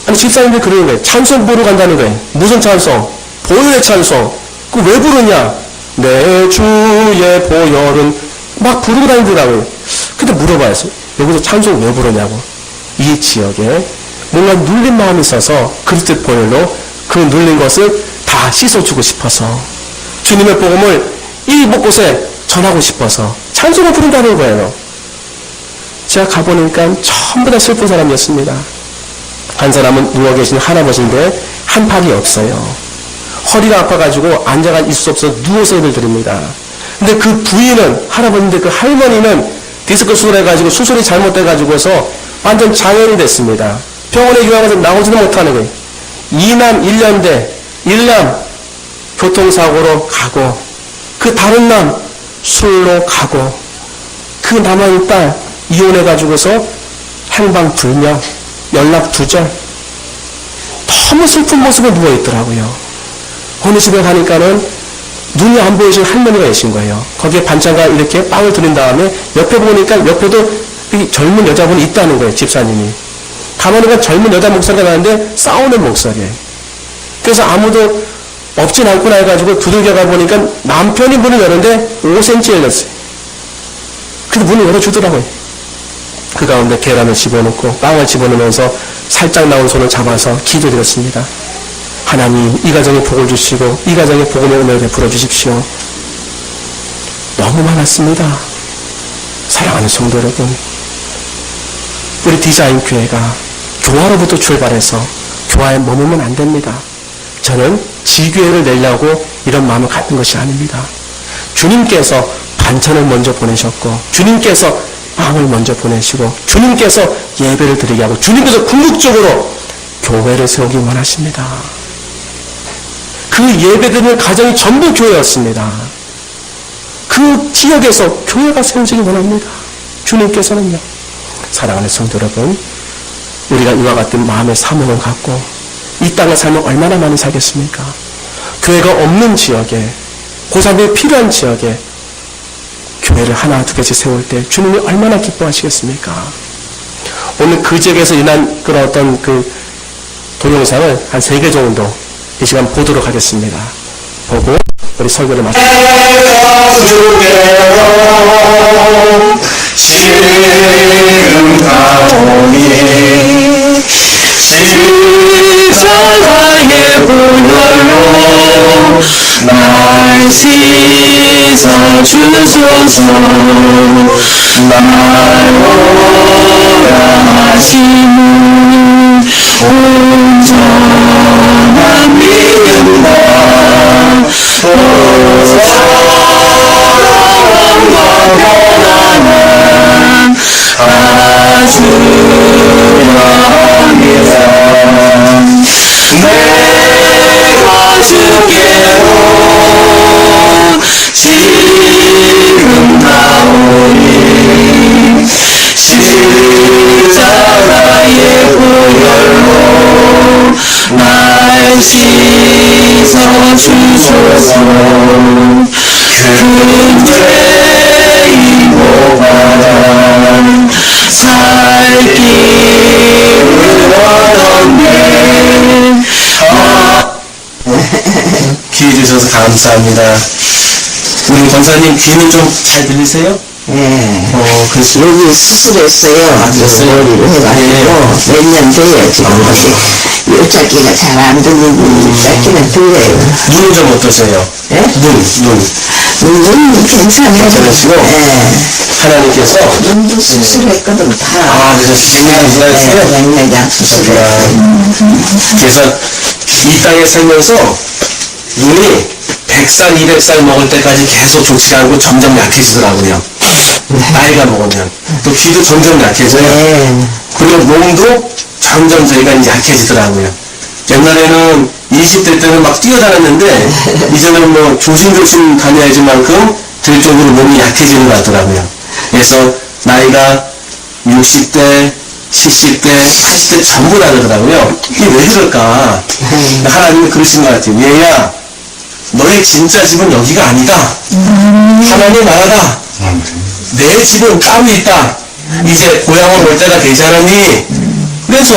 아니 집사님들이 그러는 거예요. 찬송 부르러 간다는 거예요. 무슨 찬송? 보혈의 찬송. 그 왜 부르냐? 내 주의 보혈은 막 부르고 다니더라고요. 근데 물어봐요. 여기서 찬송 왜 부르냐고. 이 지역에 뭔가 눌린 마음이 있어서 그리스도 보혈로 그 눌린 것을 다 씻어주고 싶어서 주님의 복음을 이 곳곳에 전하고 싶어서 찬송을 부른다는 거예요. 제가 가보니까 전부 다 슬픈 사람이었습니다. 한 사람은 누워 계신 할아버지인데 한 팔이 없어요. 허리가 아파가지고 앉아가 있을 수 없어서 누워서 예배를 드립니다. 근데 그 부인은 할아버지인데 그 할머니는 디스크 수술해가지고 수술이 잘못돼가지고서 완전 장애인이 됐습니다. 병원에 유학해서 나오지도 못하는 거예요. 2남 1년대 1남 교통사고로 가고 그 다른 남 술로 가고 그 남아있는 딸 이혼해가지고서 행방불명 연락두절 너무 슬픈 모습에 누워있더라고요. 어느 집에 가니까는 눈이 안 보이신 할머니가 계신 거예요. 거기에 반찬과 이렇게 빵을 드린 다음에 옆에 보니까 옆에도 젊은 여자분이 있다는 거예요. 집사님이. 가만히 보니까 젊은 여자 목소리가 나는데 싸우는 목소리예요. 그래서 아무도 없진 않구나 해가지고 두들겨 가보니까 남편이 문을 열었는데 5cm 열렸어요. 그래서 문을 열어주더라고요. 그 가운데 계란을 집어넣고 빵을 집어넣으면서 살짝 나온 손을 잡아서 기도드렸습니다. 하나님, 이 가정에 복을 주시고 이 가정에 복음의 은혜를 베풀어 주십시오. 너무 많았습니다. 사랑하는 성도 여러분, 우리 디자인 교회가 교화로부터 출발해서 교화에 머물면 안 됩니다. 저는 지교회를 내려고 이런 마음을 갖는 것이 아닙니다. 주님께서 반찬을 먼저 보내셨고 주님께서 빵을 먼저 보내시고 주님께서 예배를 드리게 하고 주님께서 궁극적으로 교회를 세우기 원하십니다. 그 예배드리는 가정이 전부 교회였습니다. 그 지역에서 교회가 세워지기 원합니다. 주님께서는요. 사랑하는 성도 여러분, 우리가 이와 같은 마음의 사명을 갖고 이 땅을 살면 얼마나 많이 살겠습니까? 교회가 없는 지역에, 고3이 필요한 지역에 교회를 하나 두 개씩 세울 때 주님이 얼마나 기뻐하시겠습니까? 오늘 그 지역에서 인한 그런 어떤 그 동영상을 한 3개 정도 이 시간 보도록 하겠습니다. 보고 우리 설교를 마치겠습니다. 지금 가오니 십자가의 분열로 날 씻어주소서. 날 오라 하시는 온전한 믿음과 사랑과 평안을 아주랍니다. 내가 주께로 지금 나오니 십자가의 보혈로 날 씻어주소서. 큰 죄인 보관 살 길을 얻었네. 귀해 주셔서 감사합니다. 우리 권사님 귀는 좀 잘 들리세요? 네. 그래서 여기 수술했어요. 됐어요? 머리를 해가지고 몇 년 돼요 지금. 요 짧기가 잘 안 들리고 짧기는 들려요. 눈은 좀 어떠세요? 네? 눈. 눈은 괜찮아요. 괜찮으시고? 네. 하나님께서 눈도 수술했거든 다. 그래서 백내장 백내장 수술했어요. 그래서 이 땅에 살면서 눈이 100살, 200살 먹을 때까지 계속 좋지 않고 점점 약해지더라고요. 나이가 먹으면. 또 귀도 점점 약해져요. 네. 그리고 몸도 점점 저희가 이제 약해지더라고요. 옛날에는 20대 때는 막 뛰어다녔는데 이제는 뭐 조심조심 다녀야지 만큼 될 정도로 몸이 약해지는 것 같더라고요. 그래서 나이가 60대, 70대, 80대 전부 다 그러더라고요. 이게 왜 그럴까? 하나님이 그러신 것 같아요. 얘야, 너의 진짜 집은 여기가 아니다. 하나님 나라다. 내 집은 따로 있다. 이제 고향을 올 때가 되지 않았니? 그래서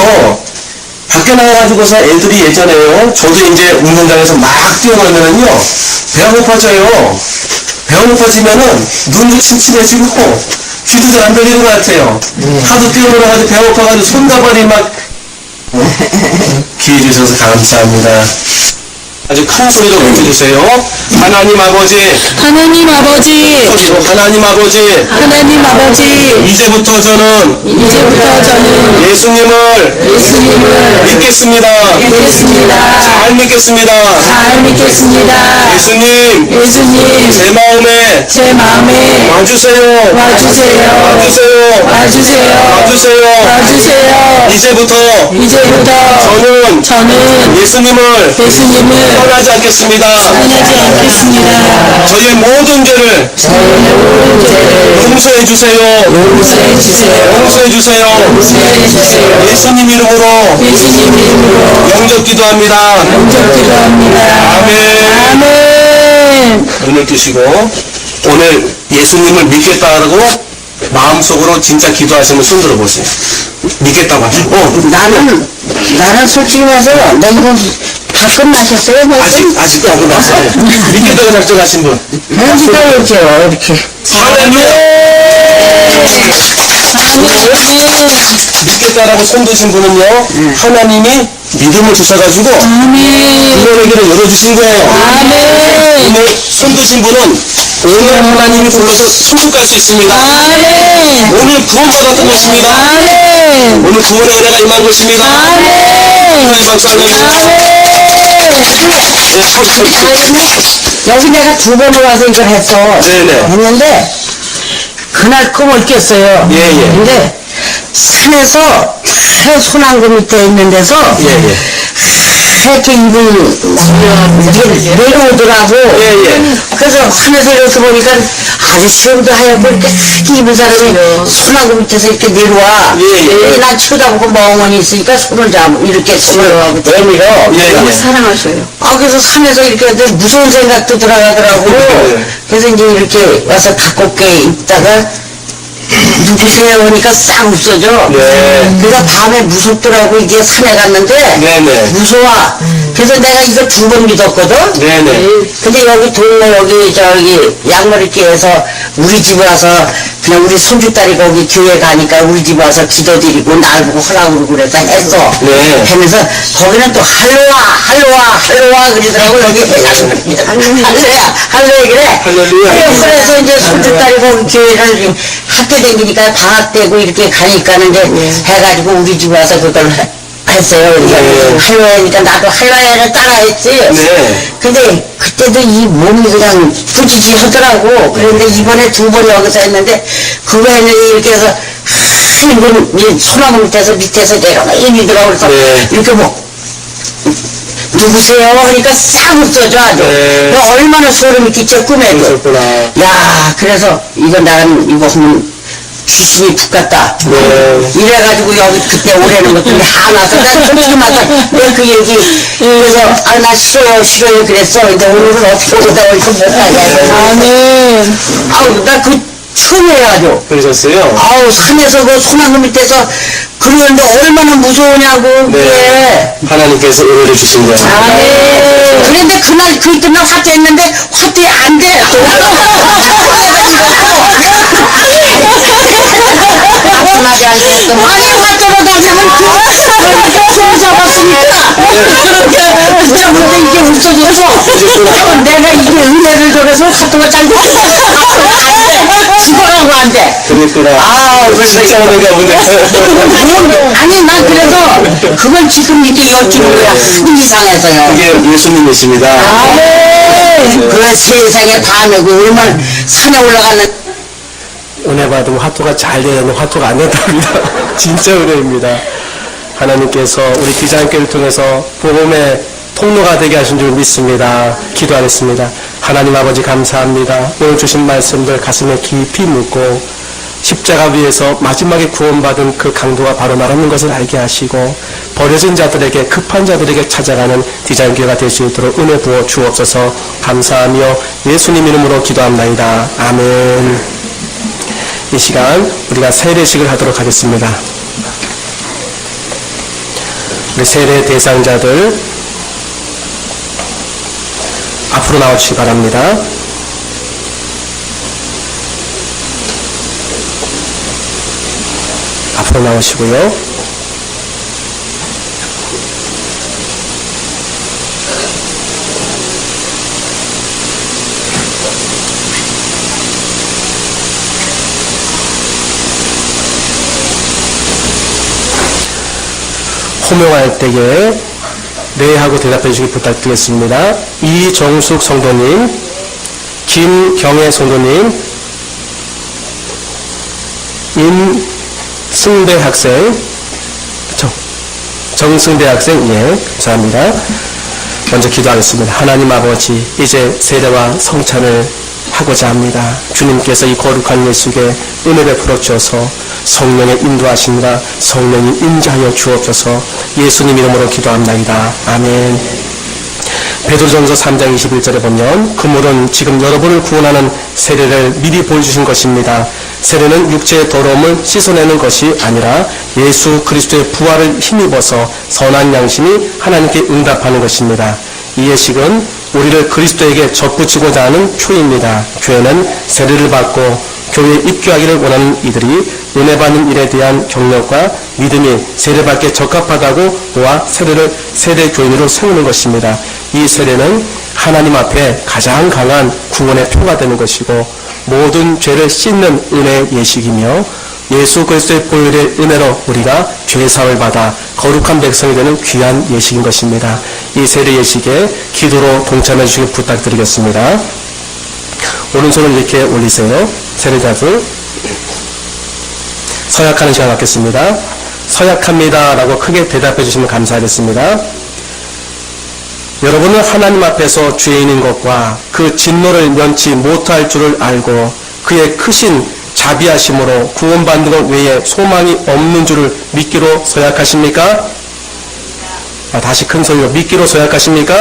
밖에 나와가지고서 애들이 예전에요. 저도 이제 운동장에서 막 뛰어놀면은요. 배가 고파져요. 배가 고파지면은 눈도 침침해지고 귀도 잘 안 들리는 것 같아요. 하도 뛰어놀아가지고 배가 고파가지고 손가발이 막 귀해 주셔서 감사합니다. 아주 큰 소리로 외쳐주세요. 하나님 아버지, 하나님 아버지, 하나님 아버지, 하나님 아버지, 이제부터 저는 예수님을 믿겠습니다. 잘 믿겠습니다. 예수님, 제 마음에 와주세요. 이제부터 저는 예수님을 떠나지 않겠습니다. 저의 모든 죄를 용서해 주세요. 예수님 이름으로 영접 기도합니다. 아멘. 눈을 뜨시고 오늘 예수님을 믿겠다고 마음속으로 진짜 기도하시면 손 들어보세요. 믿겠다고 하시고 나는 솔직히 말해서 나 이거 다 끝나셨어요? 아직도 안 끝났어요. 믿겠다고 작정하신 분. 해주셔야죠 이렇게. 믿겠다라고 손 드신 분은요, 하나님이 믿음을 주셔가지고, 이번에게를 열어주신 거예요. 오늘 손 드신 분은 오늘 하나님이 불러서 천국 갈 수 있습니다. 오늘 구원받았던 것입니다. 오늘 구원의 은혜가 임한 것입니다. 하나님 박수 한번 주세요. 여기 내가 두 번을 와서 이걸 했는데 그날 꿈을 깼어요. 근데 산에서 새 소나무 밑에 있는 데서 하얗게 입은 내려오더라고. 예. 그래서 하늘에서 이렇게 보니까 아주 수염도 하얗고 이렇게 하얗게 입은 사람이 소나무 밑에서 이렇게 내려와. 예. 난 쳐다보고 멍하니 있으니까 손을 잡고 이렇게 손을 내밀어. 예. 사랑하셔요. 그래서 산에서 이렇게 무서운 생각도 들어가더라고. 네. 그래서 이제 이렇게 와서 가깝게 있다가 누구세요? 하니까 싹 없어져. 네. 그래서 밤에 무섭더라고. 이게 산에 갔는데 네네. 무서워. 그래서 내가 이거 2번 믿었거든. 네네. 근데 여기 동네 여기 저기 양머리교에서 우리 집 와서 그냥 우리 손주딸이 거기 교회 가니까 우리 집 와서 기도드리고 날 보고 하라고 그러고 그래서 했어. 네. 하면서 거기는 또 할로와 그러더라고. 여기 할로야 그래. 할렐루야. 그래서 이제 손주딸이 거기 교회를 학교 다니니까 방학 때고 이렇게 가니까는 이제 해가지고 우리 집 와서 그걸 했어요. 네. 할로야니까 나도 할로야를 따라했지. 네. 근데 그때도 이 몸이 그냥 부지지 하더라고. 그런데 이번에 2번 여기서 했는데 그거에는 이렇게 해서 이 소나무 밑에서 내려가 이리더라고. 그래서 네. 이렇게 뭐 누구세요? 하니까 싹 없어져 아주. 네. 너 얼마나 소름이 끼쳐 꿈에도. 그러셨구나. 야, 그래서 나는 이거 하면 귀신이 푹 갔다. 네. 이래가지고 여기 그때 오래는 것들이 하나서 난 솔직히 말해 내그 얘기 그래서 나 싫어요 그랬어. 근데 오늘은 어떻게 오다 보니까 못 가냐. 아멘. 아우 나 그 처음 해가지고 그러셨어요? 아우 산에서 그 소나무 밑에서 그러는데 얼마나 무서우냐고 그게. 네. 하나님께서 은혜를 주신 거예요. 아멘. 그런데 그날 그 이튿날 화투했는데 화투에 안 돼. 아프나게 안 됐어. 아니 화투로 다니면 손 잡았으니까 붙잡는데 이게 없어졌어. 내가 이게 은혜를 줘서 화투가 잘 돼. 죽어가고 안 돼. 그랬구나. 그래서 진짜 은혜가 없네. 아니 난 그래서 그걸 지금 이렇게 여쭈는 거야. 하도 이상해서요. 그게 예수님이십니다. 그 세상에 다 내고 얼마나 산에 올라가는 은혜 받으면 화투가 잘 되는 화투가 안 된답니다. 진짜 은혜입니다. 하나님께서 우리 디자인교회를 통해서 복음의 통로가 되게 하신 줄 믿습니다. 기도하겠습니다. 하나님 아버지 감사합니다. 오늘 주신 말씀들 가슴에 깊이 묻고 십자가 위에서 마지막에 구원받은 그 강도가 바로 나라는 것을 알게 하시고 버려진 자들에게 급한 자들에게 찾아가는 디자인교회가 될 수 있도록 은혜 부어 주옵소서. 감사하며 예수님 이름으로 기도합나이다. 아멘. 이 시간 우리가 세례식을 하도록 하겠습니다. 우리 세례 대상자들 앞으로 나오시기 바랍니다. 앞으로 나오시고요. 호명할 때에 네 하고 대답해 주시기 부탁드리겠습니다. 이정숙 성도님, 김경애 성도님, 임승대 학생, 정승대 학생, 예, 감사합니다. 먼저 기도하겠습니다. 하나님 아버지, 이제 세례와 성찬을 하고자 합니다. 주님께서 이 거룩한 예식에 은혜 베풀어 주셔서 성령의 인도하심과 성령이 임재하여 주옵소서. 예수님 이름으로 기도합나이다. 아멘. 베드로전서 3장 21절에 보면 그물은 지금 여러분을 구원하는 세례를 미리 보여주신 것입니다. 세례는 육체의 더러움을 씻어내는 것이 아니라 예수 그리스도의 부활을 힘입어서 선한 양심이 하나님께 응답하는 것입니다. 이 예식은 우리를 그리스도에게 접붙이고자 하는 표입니다. 교회는 세례를 받고 교회에 입교하기를 원하는 이들이 은혜 받는 일에 대한 경력과 믿음이 세례받기에 적합하다고 보아 세례 교인으로 세우는 것입니다. 이 세례는 하나님 앞에 가장 강한 구원의 표가 되는 것이고 모든 죄를 씻는 은혜의 예식이며 예수 그리스도의 보혈의 은혜로 우리가 죄사함을 받아 거룩한 백성이 되는 귀한 예식인 것입니다. 이 세례 예식에 기도로 동참해 주시길 부탁드리겠습니다. 오른손을 이렇게 올리세요. 세례자들 서약하는 시간 갖겠습니다. 서약합니다 라고 크게 대답해 주시면 감사하겠습니다. 여러분은 하나님 앞에서 죄인인 것과 그 진노를 면치 못할 줄을 알고 그의 크신 자비하심으로 구원받는 것 외에 소망이 없는 줄을 믿기로 서약하십니까? 다시 큰 소리로 믿기로 서약하십니까?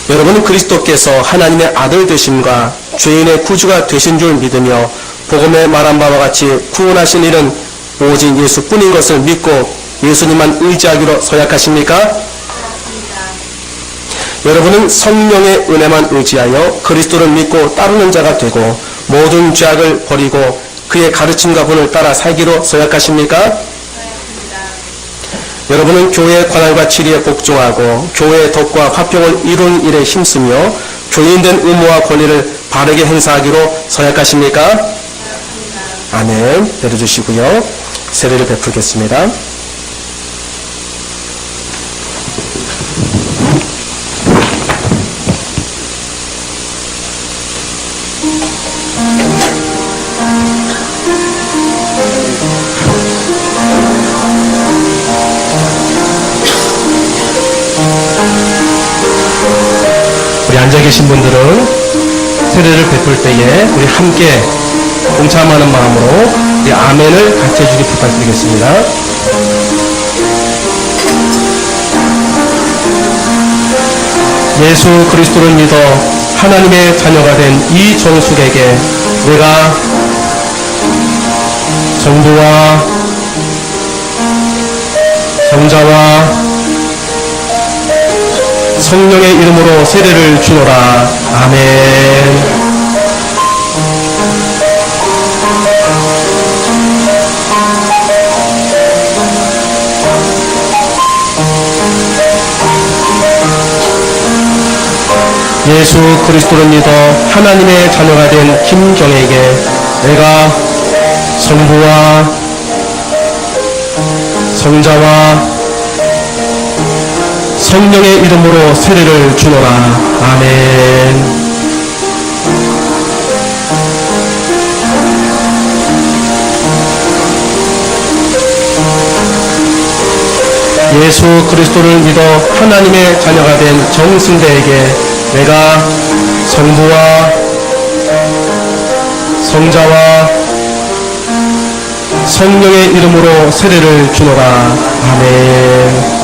여러분은 그리스도께서 하나님의 아들 되심과 죄인의 구주가 되신 줄 믿으며 복음에 말한 바와 같이 구원하신 일은 오직 예수뿐인 것을 믿고 예수님만 의지하기로 서약하십니까? 여러분은 성령의 은혜만 의지하여 그리스도를 믿고 따르는 자가 되고 모든 죄악을 버리고 그의 가르침과 본을 따라 살기로 서약하십니까? 여러분은 교회의 관할과 치리에 복종하고 교회의 덕과 화평을 이루는 일에 힘쓰며 교인된 의무와 권리를 바르게 행사하기로 서약하십니까? 아멘. 내려주시고요. 세례를 베풀겠습니다. 우리 앉아 계신 분들은 세례를 베풀 때에 우리 함께 동참하는 마음으로 우리 아멘을 같이 해주기 부탁드리겠습니다. 예수 그리스도를 믿어 하나님의 자녀가 된 이 정숙에게 내가 성부와 성자와 성령의 이름으로 세례를 주노라. 아멘. 예수 그리스도를 믿어 하나님의 자녀가 된 김경에게 내가 성부와 성자와 성령의 이름으로 세례를 주노라. 아멘. 예수 그리스도를 믿어 하나님의 자녀가 된 정승대에게 내가 성부와 성자와 성령의 이름으로 세례를 주노라. 아멘.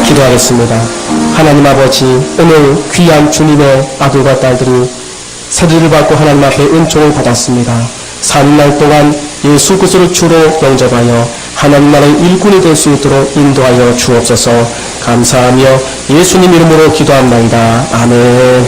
기도하겠습니다. 하나님 아버지, 오늘 귀한 주님의 아들과 딸들이 세례를 받고 하나님 앞에 은총을 받았습니다. 사는 날 동안 예수 그리스도를 주로 영접하여 하나님 나라의 일꾼이 될 수 있도록 인도하여 주옵소서. 감사하며 예수님 이름으로 기도합니다. 아멘.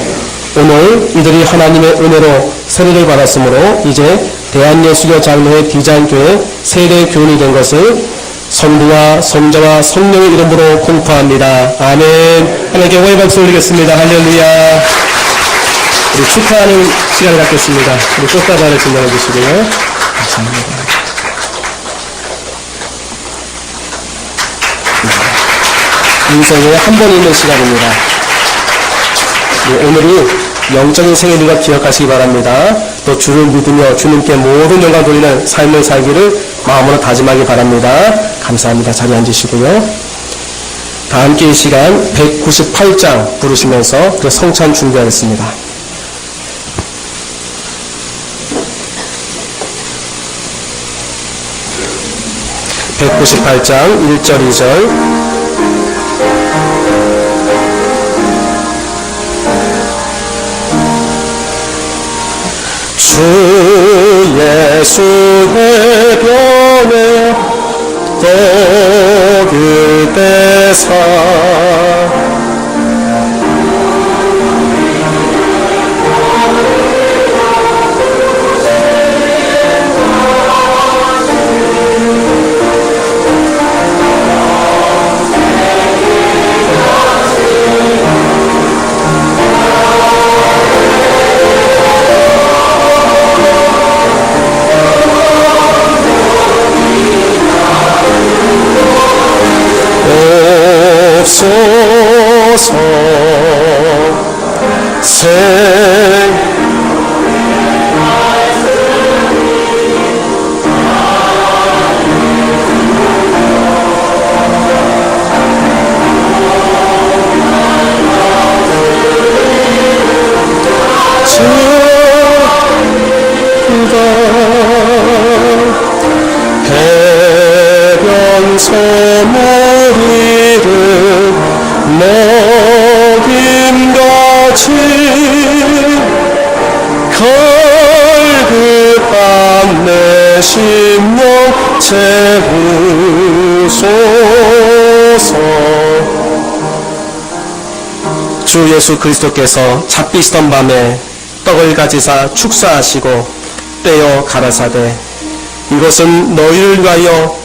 오늘 이들이 하나님의 은혜로 세례를 받았으므로 이제 대한예수교 장로회 비장교회 세례 교인이 된 것을 성부와 성자와 성령의 이름으로 공포합니다. 아멘. 하나님께 영광의 박수 올리겠습니다. 할렐루야. 우리 축하하는 시간을 갖겠습니다. 우리 꽃다발을 증정해 주시고요. 감사합니다. 인생에 한 번 있는 시간입니다. 오늘이 영적인 생일과 기억하시기 바랍니다. 또 주를 믿으며 주님께 모든 영광 돌리는 삶을 살기를 마음으로 다짐하기 바랍니다. 감사합니다. 자리에 앉으시고요. 다 함께 이 시간 198장 부르시면서 그 성찬 준비하겠습니다. (198장) 1절 2절 주 예수의 변에 떡을 떼사 옵소서 걸그밤 내 심령 채우소서. 주 예수 그리스도께서 잡히시던 밤에 떡을 가지사 축사하시고 떼어 가라사대 이것은 너희를 위하여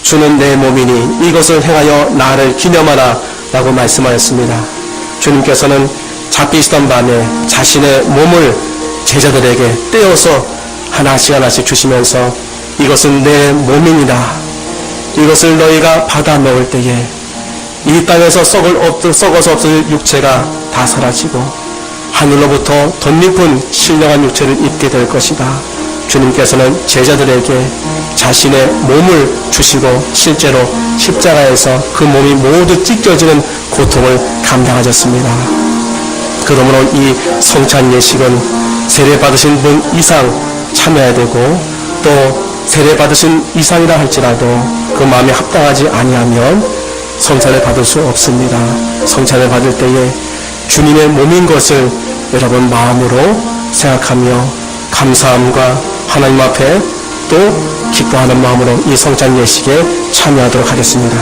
주는 내 몸이니 이것을 행하여 나를 기념하라 라고 말씀하였습니다. 주님께서는 잡히시던 밤에 자신의 몸을 제자들에게 떼어서 하나씩 하나씩 주시면서 이것은 내 몸이니라. 이것을 너희가 받아 먹을 때에 이 땅에서 썩어서 없을 육체가 다 사라지고 하늘로부터 덧입은 신령한 육체를 입게 될 것이다. 주님께서는 제자들에게 자신의 몸을 주시고 실제로 십자가에서 그 몸이 모두 찢겨지는 고통을 감당하셨습니다. 그러므로 이 성찬 예식은 세례받으신 분 이상 참여해야 되고 또 세례받으신 이상이라 할지라도 그 마음에 합당하지 아니하면 성찬을 받을 수 없습니다. 성찬을 받을 때에 주님의 몸인 것을 여러분 마음으로 생각하며 감사함과 하나님 앞에 또 기뻐하는 마음으로 이 성찬 예식에 참여하도록 하겠습니다.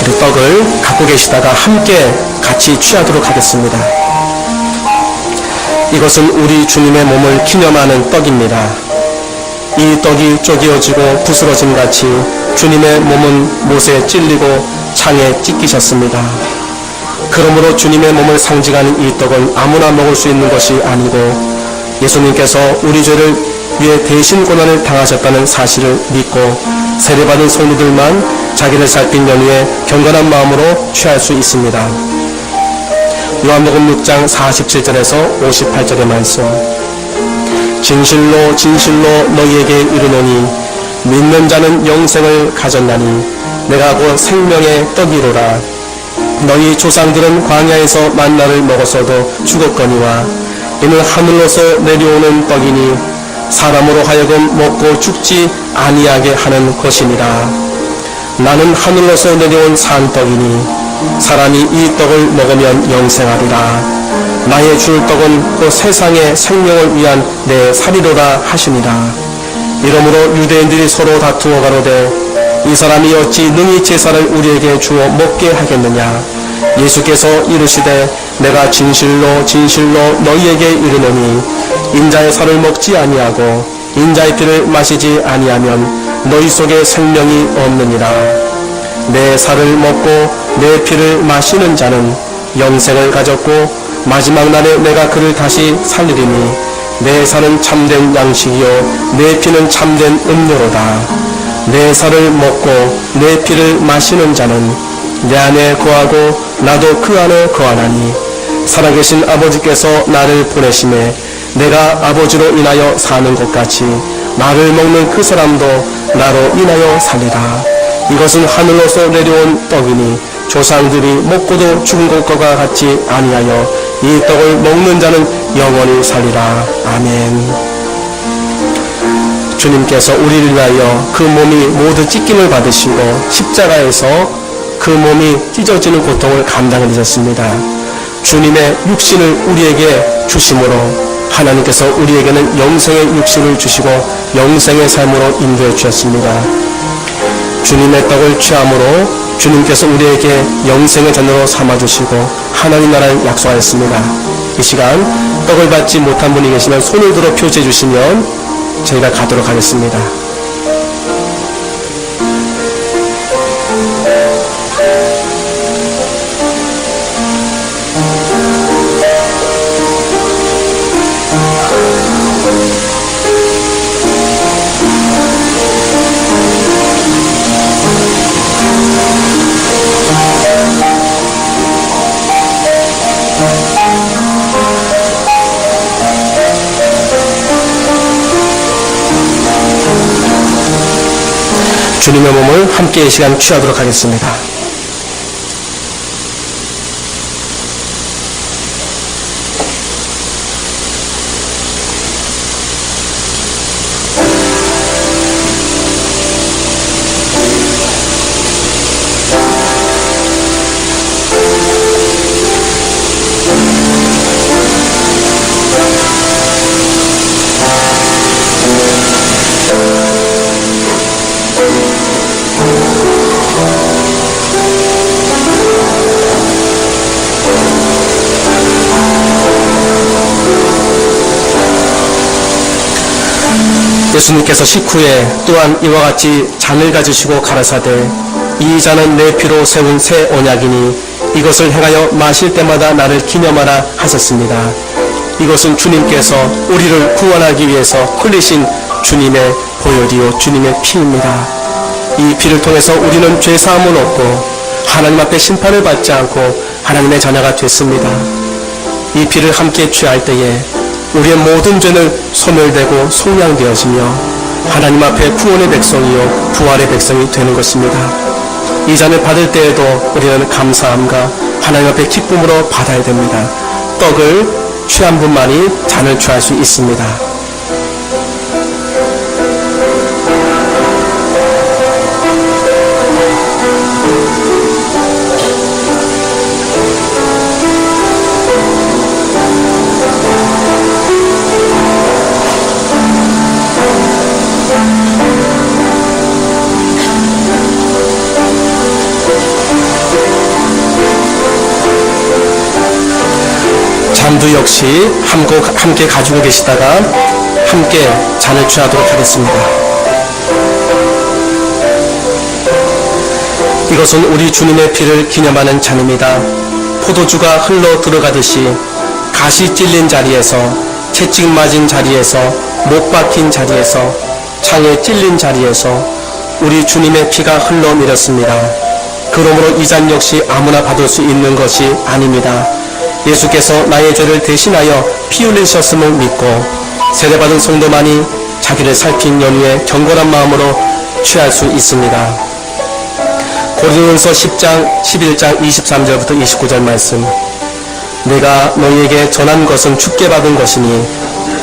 우리 떡을 갖고 계시다가 함께 같이 취하도록 하겠습니다. 이것은 우리 주님의 몸을 기념하는 떡입니다. 이 떡이 쪼개어지고 부스러짐 같이 주님의 몸은 못에 찔리고 창에 찢기셨습니다. 그러므로 주님의 몸을 상징하는 이 떡은 아무나 먹을 수 있는 것이 아니고 예수님께서 우리 죄를 위해 대신 고난을 당하셨다는 사실을 믿고 세례받은 성도들만 자기를 살핀 연후에 경건한 마음으로 취할 수 있습니다. 요한복음 6장 47절에서 58절의 말씀. 진실로 진실로 너희에게 이르노니 믿는 자는 영생을 가졌나니 내가 곧 생명의 떡이로라. 너희 조상들은 광야에서 만나를 먹었어도 죽었거니와 이는 하늘로서 내려오는 떡이니 사람으로 하여금 먹고 죽지 아니하게 하는 것이니라. 나는 하늘로서 내려온 산떡이니 사람이 이 떡을 먹으면 영생하리라. 나의 줄 떡은 곧 세상의 생명을 위한 내 살이로라 하시니라. 이러므로 유대인들이 서로 다투어 가로되 이 사람이 어찌 능히 제사를 우리에게 주어 먹게 하겠느냐. 예수께서 이르시되 내가 진실로 진실로 너희에게 이르노니 인자의 살을 먹지 아니하고 인자의 피를 마시지 아니하면 너희 속에 생명이 없느니라. 내 살을 먹고 내 피를 마시는 자는 영생을 가졌고 마지막 날에 내가 그를 다시 살리리니 내 살은 참된 양식이요 내 피는 참된 음료로다. 내 살을 먹고 내 피를 마시는 자는 내 안에 거하고 나도 그 안에 거하나니 살아계신 아버지께서 나를 보내심에 내가 아버지로 인하여 사는 것 같이 나를 먹는 그 사람도 나로 인하여 살리라. 이것은 하늘로서 내려온 떡이니 조상들이 먹고도 죽은 것과 같지 아니하여 이 떡을 먹는 자는 영원히 살리라. 아멘. 주님께서 우리를 위하여 그 몸이 모두 찢김을 받으시고 십자가에서 그 몸이 찢어지는 고통을 감당하셨습니다. 주님의 육신을 우리에게 주심으로 하나님께서 우리에게는 영생의 육신을 주시고 영생의 삶으로 인도해 주셨습니다. 주님의 떡을 취함으로 주님께서 우리에게 영생의 잔으로 삼아주시고 하나님 나라를 약속하였습니다. 이 시간 떡을 받지 못한 분이 계시면 손을 들어 표시해 주시면 저희가 가도록 하겠습니다. 주님의 몸을 함께 이 시간 취하도록 하겠습니다. 예수님께서 식후에 또한 이와 같이 잔을 가지시고 가라사대 이 잔은 내 피로 세운 새 언약이니 이것을 행하여 마실 때마다 나를 기념하라 하셨습니다. 이것은 주님께서 우리를 구원하기 위해서 흘리신 주님의 보혈이요 주님의 피입니다. 이 피를 통해서 우리는 죄사함을 얻고 하나님 앞에 심판을 받지 않고 하나님의 자녀가 됐습니다. 이 피를 함께 취할 때에 우리의 모든 죄는 소멸되고 속량되어지며 하나님 앞에 구원의 백성이요 부활의 백성이 되는 것입니다. 이 잔을 받을 때에도 우리는 감사함과 하나님 앞에 기쁨으로 받아야 됩니다. 떡을 취한 분만이 잔을 취할 수 있습니다. 잔도 역시 함께 가지고 계시다가 함께 잔을 취하도록 하겠습니다. 이것은 우리 주님의 피를 기념하는 잔입니다. 포도주가 흘러 들어가듯이 가시 찔린 자리에서 채찍 맞은 자리에서 못 박힌 자리에서 창에 찔린 자리에서 우리 주님의 피가 흘러 내렸습니다. 그러므로 이 잔 역시 아무나 받을 수 있는 것이 아닙니다. 예수께서 나의 죄를 대신하여 피 흘리셨음을 믿고 세례받은 성도만이 자기를 살핀 연후에 경건한 마음으로 취할 수 있습니다. 고린도전서 10장 11장 23절부터 29절 말씀. 내가 너희에게 전한 것은 주께 받은 것이니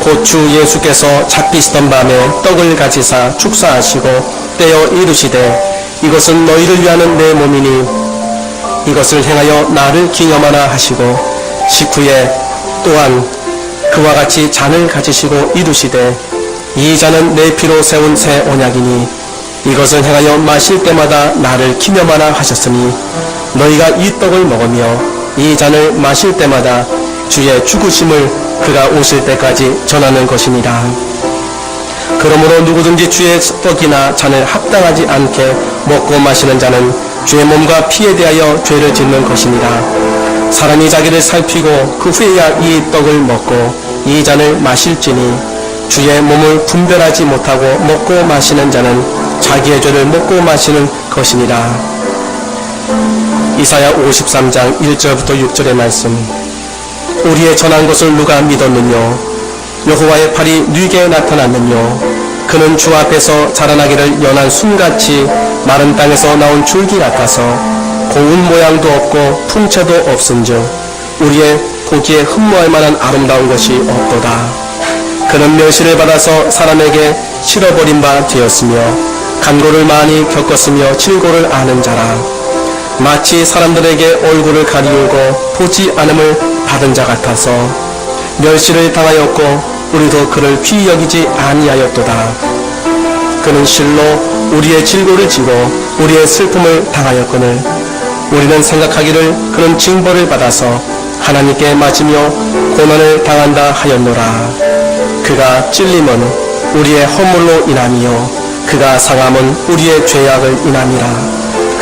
곧 주 예수께서 잡히시던 밤에 떡을 가지사 축사하시고 떼어 이르시되 이것은 너희를 위하는 내 몸이니 이것을 행하여 나를 기념하라 하시고 식후에 또한 그와 같이 잔을 가지시고 이르시되 이 잔은 내 피로 세운 새 언약이니 이것을 행하여 마실 때마다 나를 기념하라 하셨으니 너희가 이 떡을 먹으며 이 잔을 마실 때마다 주의 죽으심을 그가 오실 때까지 전하는 것이니라. 그러므로 누구든지 주의 떡이나 잔을 합당하지 않게 먹고 마시는 자는 주의 몸과 피에 대하여 죄를 짓는 것이니라. 사람이 자기를 살피고 그 후에야 이 떡을 먹고 이 잔을 마실지니 주의 몸을 분별하지 못하고 먹고 마시는 자는 자기의 죄를 먹고 마시는 것이니라. 이사야 53장 1절부터 6절의 말씀. 우리의 전한 것을 누가 믿었느뇨? 여호와의 팔이 누게 나타났느뇨? 그는 주 앞에서 자라나기를 연한 순같이 마른 땅에서 나온 줄기 같아서 고운 모양도 없고 풍채도 없은즉 우리의 보기에 흠모할 만한 아름다운 것이 없도다. 그는 멸시를 받아서 사람에게 실어버린 바 되었으며 간고를 많이 겪었으며 질고를 아는 자라. 마치 사람들에게 얼굴을 가리우고 보지 않음을 받은 자 같아서 멸시를 당하였고 우리도 그를 귀히 여기지 아니하였도다. 그는 실로 우리의 질고를 지고 우리의 슬픔을 당하였거늘 우리는 생각하기를 그는 징벌을 받아서 하나님께 맞으며 고난을 당한다 하였노라. 그가 찔림은 우리의 허물로 인함이요 그가 상함은 우리의 죄악을 인함이라.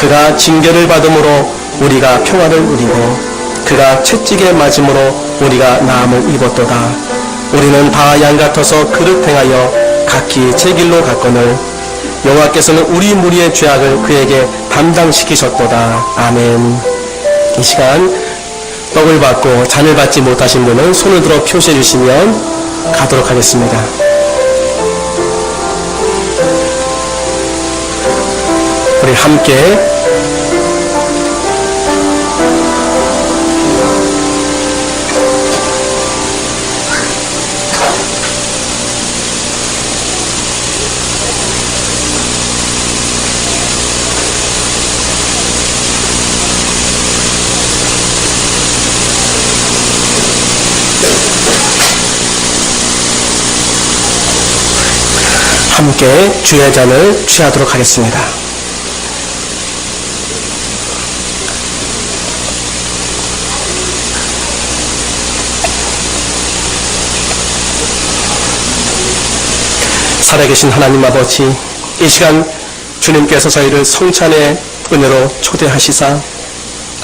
그가 징계를 받음으로 우리가 평화를 누리고 그가 채찍에 맞음으로 우리가 나음을 입었도다. 우리는 다 양같아서 그릇 행하여 각기 제 길로 갔거늘 여호와께서는 우리 무리의 죄악을 그에게 담당시키셨도다. 아멘. 이 시간 떡을 받고 잔을 받지 못하신 분은 손을 들어 표시해 주시면 가도록 하겠습니다. 우리 함께 주의 잔을 취하도록 하겠습니다. 살아계신 하나님 아버지, 이 시간 주님께서 저희를 성찬의 은혜로 초대하시사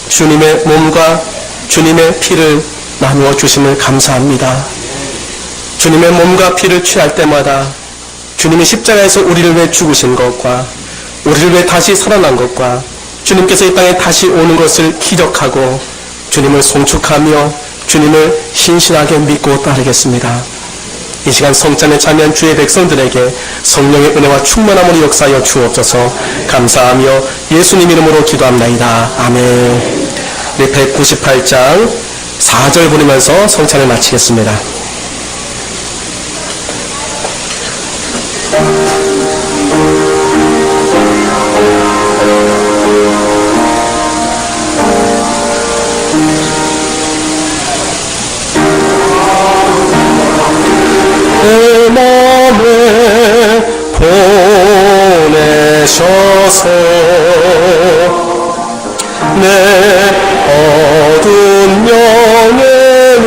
주님의 몸과 주님의 피를 나누어 주심을 감사합니다. 주님의 몸과 피를 취할 때마다 주님이 십자가에서 우리를 위해 죽으신 것과 우리를 위해 다시 살아난 것과 주님께서 이 땅에 다시 오는 것을 기적하고 주님을 송축하며 주님을 신실하게 믿고 따르겠습니다. 이 시간 성찬에 참여한 주의 백성들에게 성령의 은혜와 충만함으로 역사하여 주옵소서. 감사하며 예수님 이름으로 기도합나이다. 아멘. 우리 198장 4절 부르면서 성찬을 마치겠습니다. 내 몸에 보내셔서 내 어두운 영에는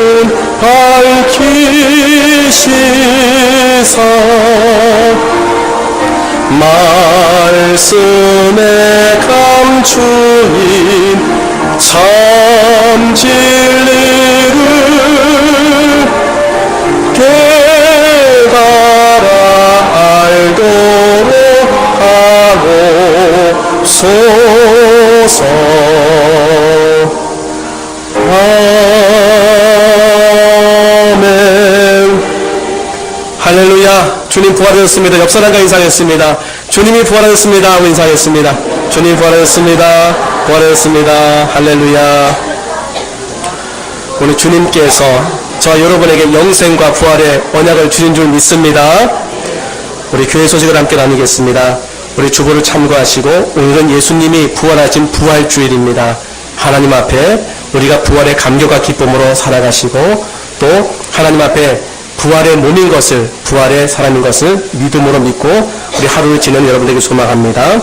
밝히시사 말씀에 감추인 참 진리를 깨달아 알도록 하옵소서. 아멘. 할렐루야. 주님 부활하셨습니다. 옆사람과 인사하겠습니다. 주님이 부활하셨습니다 하고 인사하겠습니다. 주님 부활하셨습니다. 부활하셨습니다. 할렐루야. 오늘 주님께서 저와 여러분에게 영생과 부활의 언약을 주신 줄 믿습니다. 우리 교회 소식을 함께 나누겠습니다. 우리 주보를 참고하시고 오늘은 예수님이 부활하신 부활주일입니다. 하나님 앞에 우리가 부활의 감격과 기쁨으로 살아가시고 또 하나님 앞에 부활의 몸인 것을, 부활의 사람인 것을 믿음으로 믿고 우리 하루를 지내는 여러분에게 소망합니다.